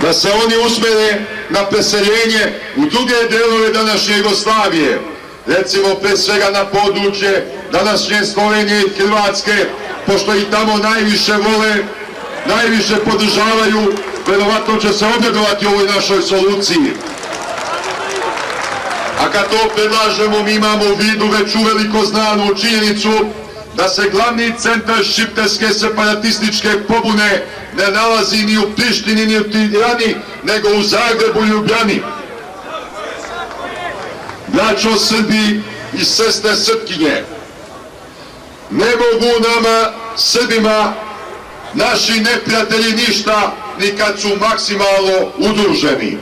Da se oni usmere na preseljenje u druge delove današnje Jugoslavije, recimo pre svega na područje današnje Slovenije i Hrvatske, pošto i tamo najviše vole, najviše podržavaju, verovatno će se obradovati ovoj našoj soluciji. A kad to predlažemo, mi imamo u vidu već uveliko znanu činjenicu da se glavni centar šiptarske separatističke pobune ne nalazi ni u Prištini ni u Tirani, nego u Zagrebu i Ljubljani. Braćo Srbi i sestre Srpkinje, ne mogu nama, Srbima, naši neprijatelji ništa ni kad su maksimalno udruženi.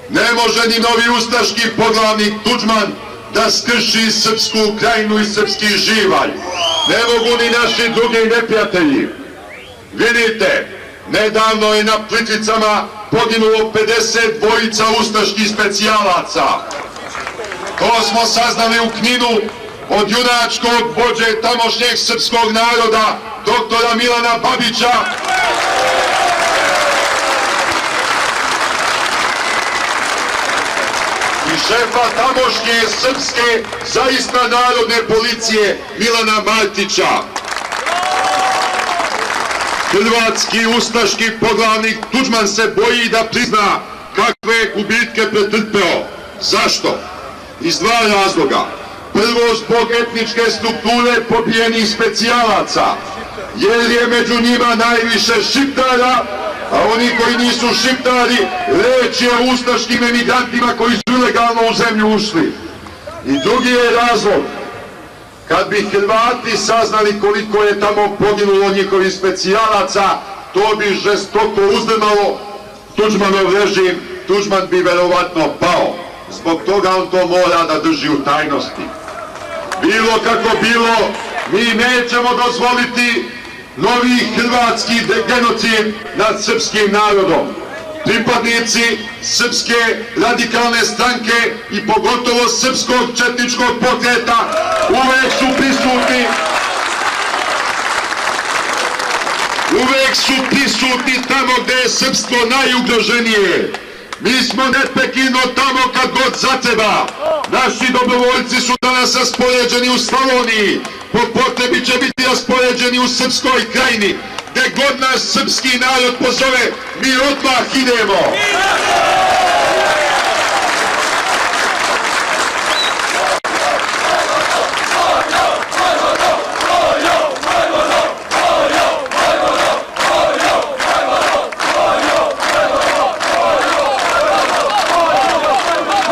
Ne može ni novi ustaški poglavnik Tuđman da skrši Srpsku krajinu i srpski živalj. Ne mogu ni naši drugi neprijatelji. Vidite, nedavno je na Plitvicama poginulo 50 dvojica ustaških specijalaca. To smo saznali u Kninu od junačkog vođe tamošnjeg srpskog naroda, doktora Milana Babića, i šefa tamošnje srpske zaista narodne policije Milana Martića. Hrvatski ustaški poglavnik Tuđman se boji da prizna kakve je gubitke pretrpeo. Zašto? Iz dva razloga. Prvo, zbog etničke strukture pobijenih specijalaca, jer je među njima najviše Šiptara, a oni koji nisu Šiptari, reč je o ustaškim emigrantima koji su ilegalno u zemlju ušli. I drugi je razlog, kad bi Hrvati saznali koliko je tamo poginulo njihovih specijalaca, to bi žestoko uzdrmalo Tuđmanov režim, Tuđman bi verovatno pao. Zbog toga on to mora da drži u tajnosti. Bilo kako bilo, mi nećemo dozvoliti novi hrvatski genocid nad srpskim narodom. Pripadnici Srpske radikalne stranke i pogotovo Srpskog četničkog pokreta uvek su prisutni tamo gde je srpstvo najugroženije. Mi smo neprekidno tamo kad god zatreba. Naši dobrovoljci su danas raspoređeni u Slavoniji, po potrebi će biti raspoređeni u Srpskoj krajini. gde god nas srpski narod pozove, mi odmah idemo.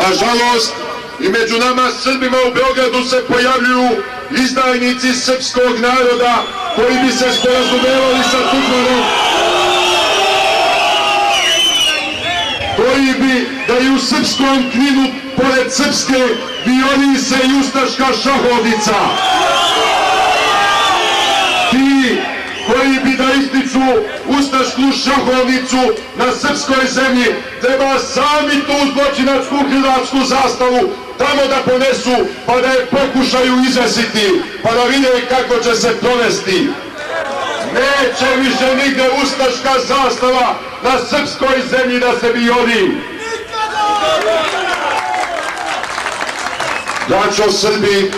Nažalost, i među nama Srbima u Beogradu se pojavljuju izdajnici srpskog naroda koji bi se sporazumevali sa Tuđmanom, koji bi da i u srpskom Kninu pored srpske vijorice i ustaška šahovnica. Ti koji bi da ističu ustašku šahovnicu na srpskoj zemlji treba sami tu zločinačku hrvatsku zastavu tamo da ponesu pa da je pokušaju izvesiti pa da vide kako će se provesti. Neće više nigde ustaška zastava na srpskoj zemlji da se vijori. Braćo Srbi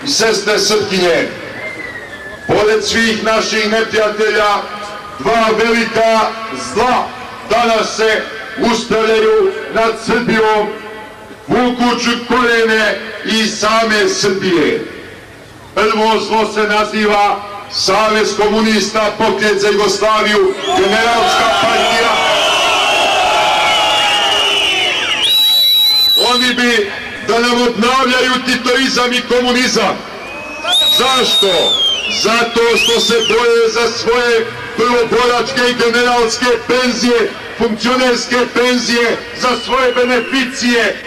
i sestre Srpkinje, pored svih naših neprijatelja, dva velika zla danas se uspravljaju nad Srbijom, vukući korijene i same Srbije. Prvo zlo se naziva Savez komunista, Pokret za Jugoslaviju, Generalska partija. Oni bi da nam obnavljaju titoizam i komunizam. Zašto? Zato što se boje za svoje prvoboračke i generalske penzije, funkcionerske penzije, za svoje beneficije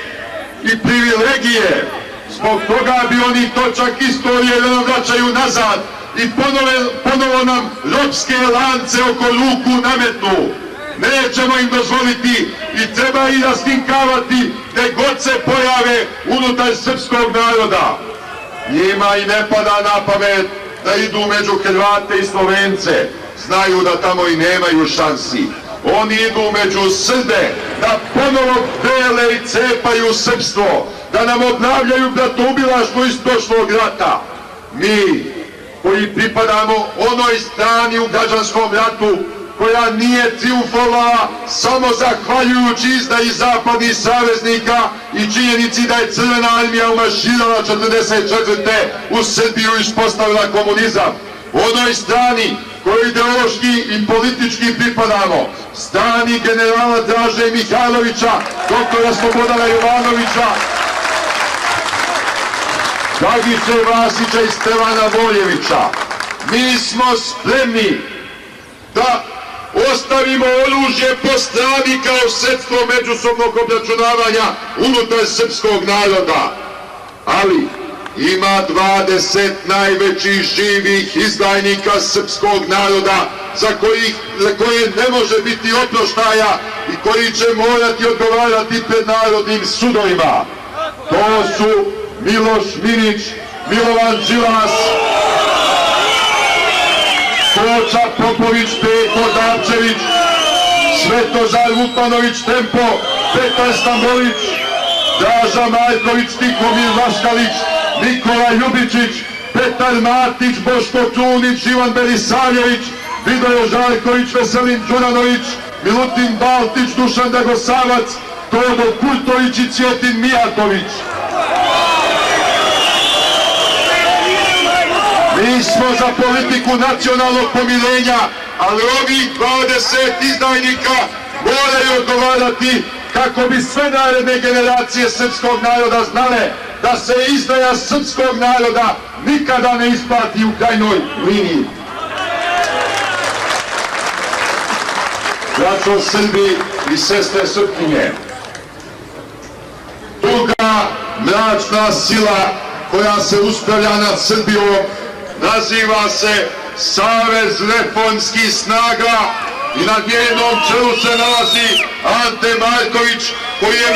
i privilegije. Zbog toga bi oni točak istorije da nam vraćaju nazad i ponovo nam ropske lance oko ruku nametnu. Nećemo im dozvoliti i treba ih rastinkavati gde god se pojave unutar srpskog naroda. Njima i ne pada na pamet da idu među Hrvate i Slovence. Znaju da tamo i nemaju šansi. Oni idu među Srbe da ponovo dele i cepaju srpstvo, da nam obnavljaju bratoubilaštvo iz prošlog rata. Mi koji pripadamo onoj strani u građanskom ratu koja nije triumfovala samo zahvaljujući izdaji zapadnih saveznika i činjenici da je Crvena armija umarširala 1944. u Srbiju i uspostavila komunizam. Onoj strani kojoj ideološki i politički pripadamo, strani generala Draže Mihajlovića, doktora Slobodana Jovanovića, Dragiše Vasića i Stevana Voljevića. Mi smo spremni da ostavimo oružje po strani kao sredstvo međusobnog obračunavanja unutar srpskog naroda. Ali ima 20 najvećih živih izdajnika srpskog naroda za koje ne može biti oproštaja i koji će morati odgovarati pred narodnim sudovima. To su Miloš Minić, Milovan Đilas, Koča Popović, Peko Davčević, Svetozar Vukmanović Tempo, Petar Stambolić, Draža Marković, Tihomir Vaškalić, Nikola Ljubičić, Petar Matić, Boško Čunić, Ivan Belisavljević, Vidoje Žarković, Veselin Đuranović, Milutin Baltić, Dušan Dragosavac, Todor Kurtović i Cvjetin Mijatović. Mi smo za politiku nacionalnog pomirenja, ali ovih 20 izdajnika moraju odgovarati kako bi sve naredne generacije srpskog naroda znale da se izdaja srpskog naroda nikada ne isplati u krajnjoj liniji. Braćo Srbi i sestre Srpkinje, druga mračna sila koja se uspravlja nad Srbijom naziva se Savez reformskih snaga i na njenom čelu se nalazi Ante Marković koji je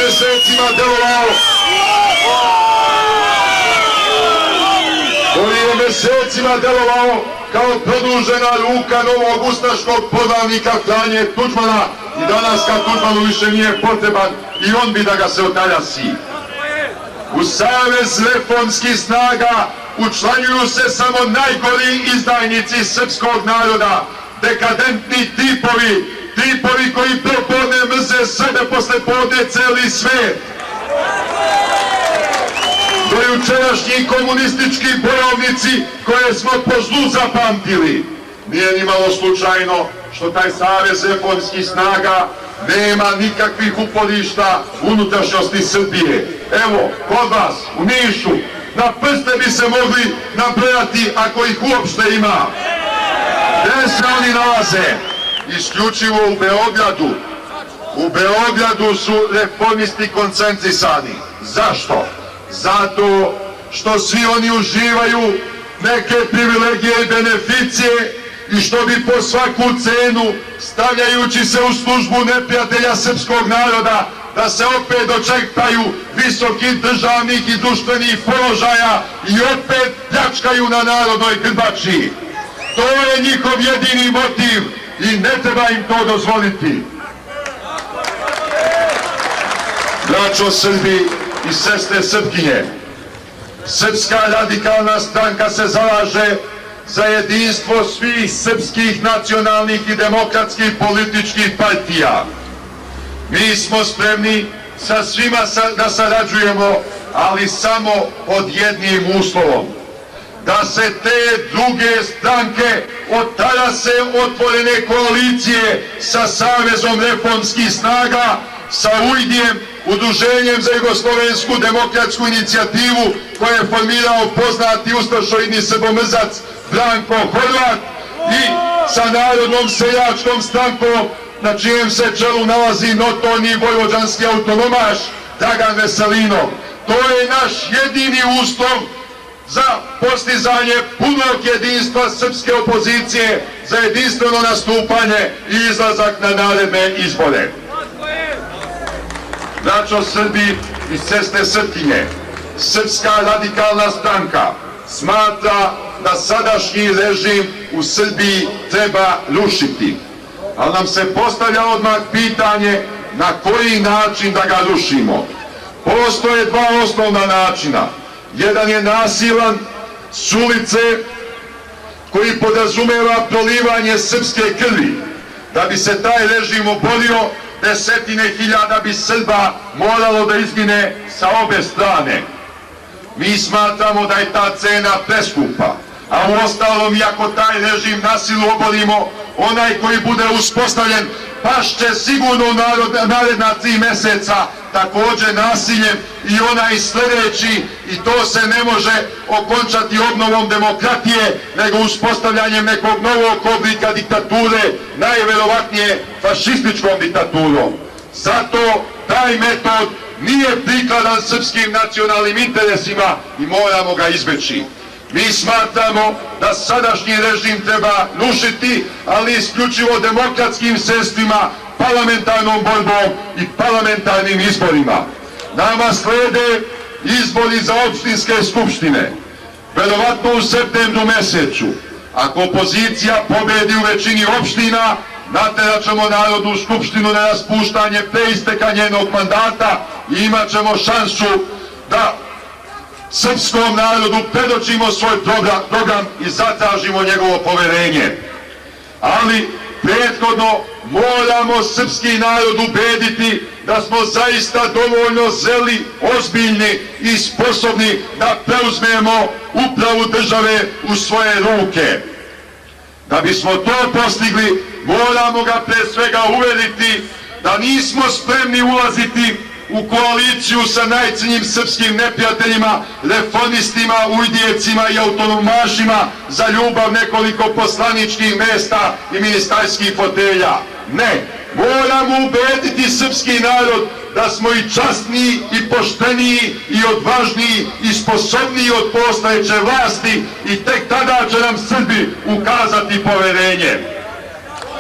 mesecima delovao kao produžena ruka novog ustaškog podavnika Franje Tuđmana i danas kad Tuđmanu više nije potreban i on bi da ga se otaljasi. U Savez reformskih snaga učlanjuju se samo najgori izdajnici srpskog naroda, dekadentni tipovi koji prepodne mrze sebe, posle podne celi svet. Dojučerašnji komunistički bojovnici koje smo po zlu zapamtili. Nije ni malo slučajno što taj savez reformskih snaga nema nikakvih uporišta unutrašnjosti Srbije. Evo, kod vas, u Nišu, na prste bi se mogli nabrojati ako ih uopšte ima. Gde se oni nalaze? Isključivo u Beogradu. U Beogradu su reformisti koncentrisani. Zašto? Zato što svi oni uživaju neke privilegije i beneficije i što bi po svaku cenu, stavljajući se u službu neprijatelja srpskog naroda, da se opet dočekaju visokih državnih i društvenih položaja i opet pljačkaju na narodnoj grbači. To je njihov jedini motiv i ne treba im to dozvoliti. Braćo Srbi i sestre Srpkinje, Srpska radikalna stranka se zalaže za jedinstvo svih srpskih nacionalnih i demokratskih političkih partija. Mi smo spremni sa svima da sarađujemo, ali samo pod jednim uslovom. Da se te druge stranke otarase otvorene koalicije sa Savezom reformskih snaga, sa UJDI-em, Udruženjem za jugoslovensku demokratsku inicijativu koje je formirao poznati ustašoidni srbomrzac Branko Horvat i sa Narodnom seljačkom strankom na čijem se čelu nalazi notorni vojvođanski autonomaš Dragan Veselinov. To je naš jedini uslov za postizanje punog jedinstva srpske opozicije, za jedinstveno nastupanje i izlazak na naredne izbore. Braćo Srbi i sestre Srpkinje, Srpska radikalna stranka smatra da sadašnji režim u Srbiji treba rušiti. Ali nam se postavlja odmah pitanje na koji način da ga rušimo. Postoje dva osnovna načina. Jedan je nasilan, s ulice, koji podrazumeva prolivanje srpske krvi. Da bi se taj režim oborio, desetine hiljada bi Srba moralo da izgine sa obe strane. Mi smatramo da je ta cena preskupa, a uostalom i ako taj režim na silu oborimo, onaj koji bude uspostavljen pašće sigurno u naredna 3 meseca također nasiljem i onaj sljedeći, i to se ne može okončati obnovom demokratije nego uspostavljanjem nekog novog oblika diktature, najverovatnije fašističkom diktaturom. Zato taj metod nije prikladan srpskim nacionalnim interesima i moramo ga izbeći. Mi smatramo da sadašnji režim treba rušiti, ali isključivo demokratskim sredstvima, parlamentarnom borbom i parlamentarnim izborima. Nama slede izbori za opštinske skupštine, verovatno u septembru mesecu. Ako opozicija pobedi u većini opština, naterat ćemo Narodnu skupštinu na raspuštanje pre isteka njenog mandata i imat ćemo šansu da srpskom narodu predočimo svoj program i zatražimo njegovo poverenje. Ali prethodno moramo srpski narod ubediti da smo zaista dovoljno zreli, ozbiljni i sposobni da preuzmemo upravu države u svoje ruke. Da bismo to postigli, moramo ga pre svega uveriti da nismo spremni ulaziti u koaliciju sa najcrnjim srpskim neprijateljima, reformistima, ujdijevcima i autonomašima za ljubav nekoliko poslaničkih mesta i ministarskih fotelja. Ne, moramo ubediti srpski narod da smo i časniji i pošteniji i odvažniji i sposobniji od postojeće vlasti i tek tada će nam Srbi ukazati poverenje.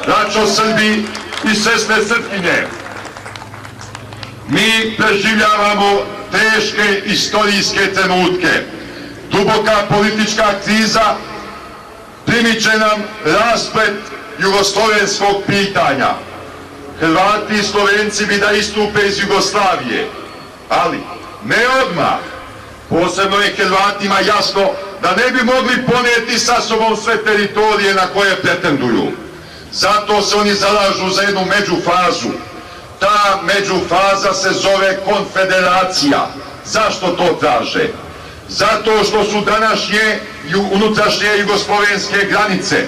Braćo Srbi i sestre Srpkinje, mi preživljavamo teške istorijske trenutke. Duboka politička kriza primiče nam rasplet jugoslovenskog pitanja. Hrvati i Slovenci bi da istupe iz Jugoslavije, ali ne odmah. Posebno je Hrvatima jasno da ne bi mogli poneti sa sobom sve teritorije na koje pretenduju. Zato se oni zalažu za jednu međufazu. Ta međufaza se zove konfederacija. Zašto to traže? Zato što su današnje i unutrašnje jugoslovenske granice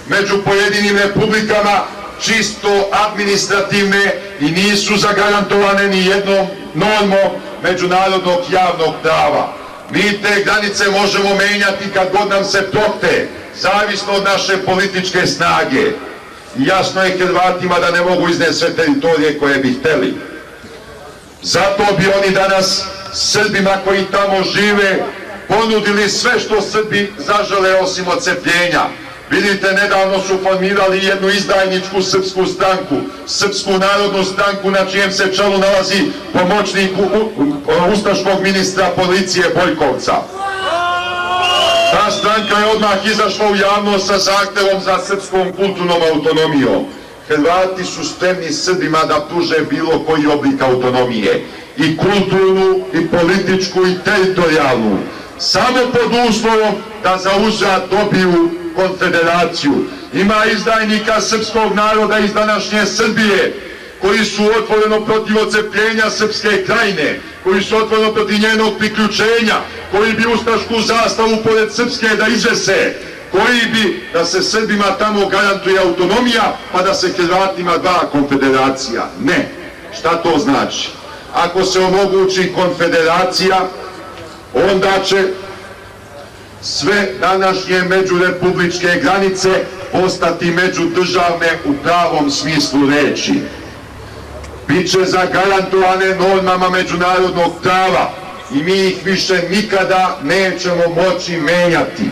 među pojedinim republikama čisto administrativne i nisu zagarantovane ni jednom normom međunarodnog javnog prava. Mi te granice možemo menjati kad god nam se prohte, zavisno od naše političke snage. I jasno je Hrvatima da ne mogu izneti sve teritorije koje bi hteli. Zato bi oni danas Srbima koji tamo žive ponudili sve što Srbi zažele osim odcepljenja. Vidite, nedavno su formirali jednu izdajničku srpsku stranku, Srpsku narodnu stranku na čijem se čelu nalazi pomoćnik ustaškog ministra policije Bojkovca. Ta stranka je odmah izašla u javnost sa zahtevom za srpskom kulturnom autonomijom. Hrvati su spremni Srbima da pruže bilo koji oblik autonomije, i kulturnu, i političku, i teritorijalnu, samo pod uslovom da za uzvrat dobiju konfederaciju. Ima izdajnika srpskog naroda iz današnje Srbije koji su otvoreno protiv odcepljenja Srpske krajine, koji su otvoreno protiv njenog priključenja, koji bi ustašku zastavu pored Srpske da izvese, koji bi da se Srbima tamo garantuje autonomija, pa da se Hrvatima da konfederacija. Ne. Šta to znači? Ako se omogući konfederacija, onda će sve današnje međurepubličke granice postati međudržavne u pravom smislu reči. Biće zagarantovane normama međunarodnog prava i mi ih više nikada nećemo moći menjati.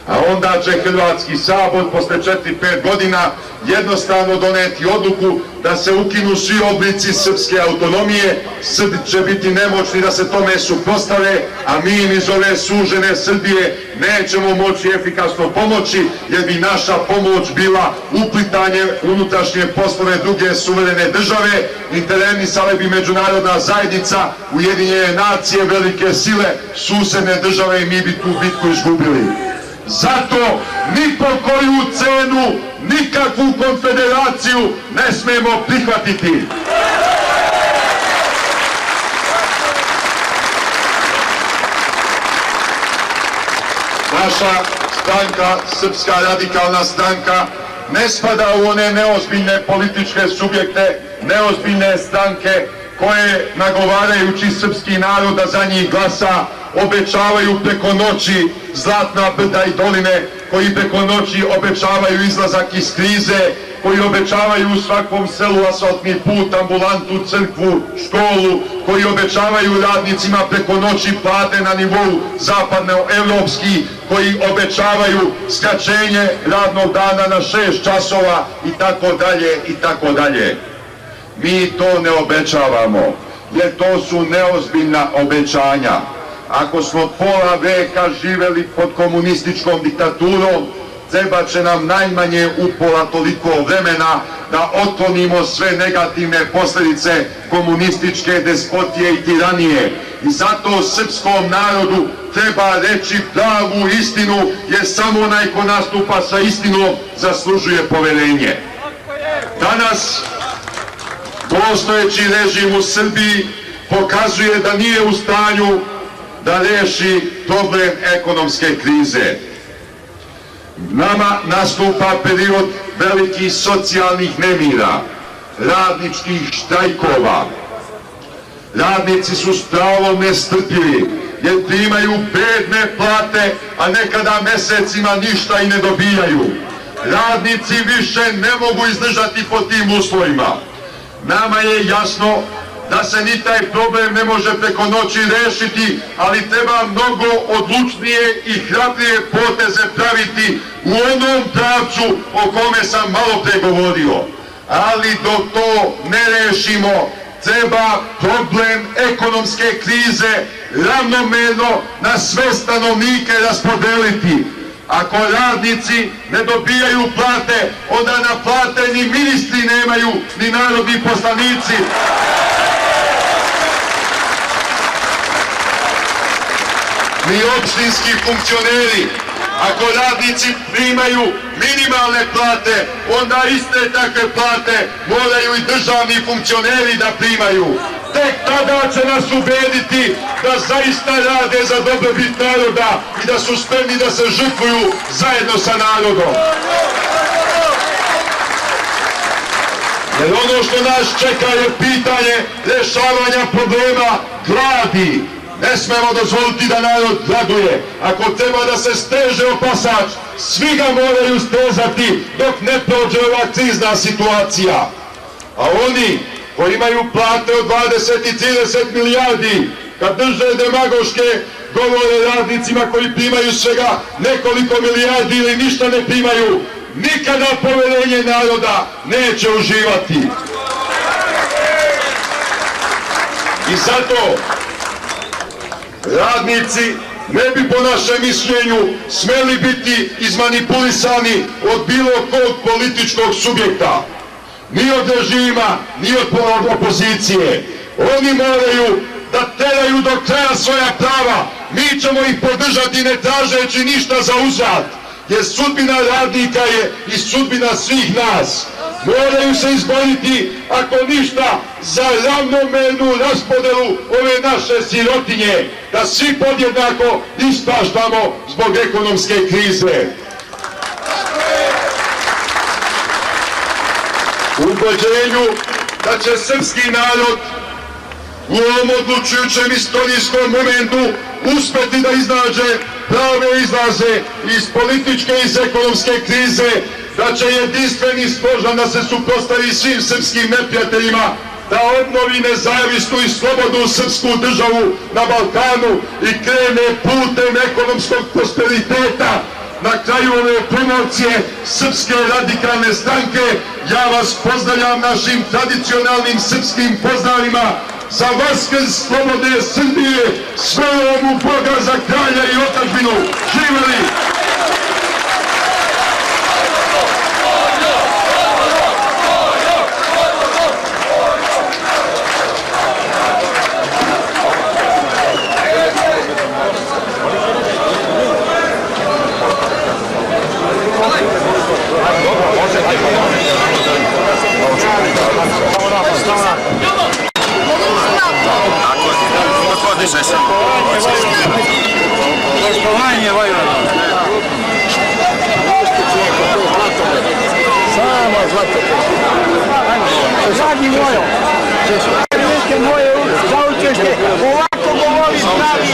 A onda će Hrvatski sabor posle 4-5 godina jednostavno doneti odluku da se ukinu svi oblici srpske autonomije, Srbi će biti nemoćni da se tome suprotstave, a mi im iz ove sužene Srbije nećemo moći efikasno pomoći, jer bi naša pomoć bila uplitanje unutrašnje poslove druge suverene države, intervenisale bi međunarodna zajednica, Ujedinjene nacije, velike sile, susedne države i mi bi tu bitku izgubili. Zato ni po koju cenu nikakvu konfederaciju ne smemo prihvatiti. Naša stranka, Srpska radikalna stranka, ne spada u one neozbiljne političke subjekte, neozbiljne stranke koje, nagovarajući srpski narod da za njih glasa, obećavaju preko noći zlatna brda i doline, koji preko noći obećavaju izlazak iz krize, koji obećavaju u svakom selu asfaltni put, ambulantu, crkvu, školu, koji obećavaju radnicima preko noći plate na nivou zapadnoevropski, koji obećavaju skraćenje radnog dana na 6 časova i tako dalje i tako dalje. Mi to ne obećavamo, jer to su neozbiljna obećanja. Ako smo pola veka živeli pod komunističkom diktaturom, treba će nam najmanje upola toliko vremena da otklonimo sve negativne posljedice komunističke despotije i tiranije. I zato srpskom narodu treba reći pravu istinu, jer samo onaj ko nastupa sa istinom zaslužuje poverenje. Danas postojeći režim u Srbiji pokazuje da nije u stanju da reši problem ekonomske krize. Nama nastupa period velikih socijalnih nemira, radničkih štrajkova. Radnici su s pravom nestrpljivi, jer primaju bedne plate, a nekada mesecima ništa i ne dobijaju. Radnici više ne mogu izdržati pod tim uslovima. Nama je jasno da se ni taj problem ne može preko noći rešiti, ali treba mnogo odlučnije i hrabrije poteze praviti u onom pravcu o kome sam malo pre govorio. Ali dok to ne rešimo, treba problem ekonomske krize ravnomerno na sve stanovnike raspodeliti. Ako radnici ne dobijaju plate, onda na plate ni ministri nemaju, ni narodni poslanici. Ni opštinski funkcioneri. Ako radnici primaju minimalne plate, onda iste takve plate moraju i državni funkcioneri da primaju. Tek tada će nas ubediti da zaista rade za dobrobit naroda i da su spremni da se žrtvuju zajedno sa narodom. Jer ono što nas čeka je pitanje rješavanja problema gladi. Ne smemo dozvoliti da narod gladuje. Ako treba da se steže opasač, svi ga moraju stezati dok ne prođe ova krizna situacija. A oni koji imaju plate od 20 i 30 milijardi, kad drže demagoške govore radnicima koji primaju svega nekoliko milijardi ili ništa ne primaju, nikada poverenje naroda neće uživati. I zato radnici ne bi po našem mišljenju smeli biti izmanipulisani od bilo kog političkog subjekta, ni od režima, ni od opozicije. Oni moraju da teraju do kraja svoja prava. Mi ćemo ih podržati ne tražeći ništa za uzvrat, jer sudbina radnika je i sudbina svih nas. Moraju se izboriti, ako ništa, za ravnomernu raspodelu ove naše sirotinje, da svi podjednako ispaštamo zbog ekonomske krize. U ubeđenju da će srpski narod u ovom odlučujućem istorijskom momentu uspeti da iznađe prave izlaze iz političke i iz ekonomske krize, da će jedinstveni složan da se suprotstavi svim srpskim neprijateljima, da obnovi nezavisnu i slobodnu srpsku državu na Balkanu i krene putem ekonomskog prosperiteta. Na kraju ove promocije Srpske radikalne stranke ja vas pozdravljam našim tradicionalnim srpskim pozdravima za Vaskrs slobodne Srbije, s verom u Boga za kralja i otadžbinu. Živeli! Poštovanje Vojvoda. Samo zlato. Zadnji mojo. Moje za učešće. Ovako govori stavi.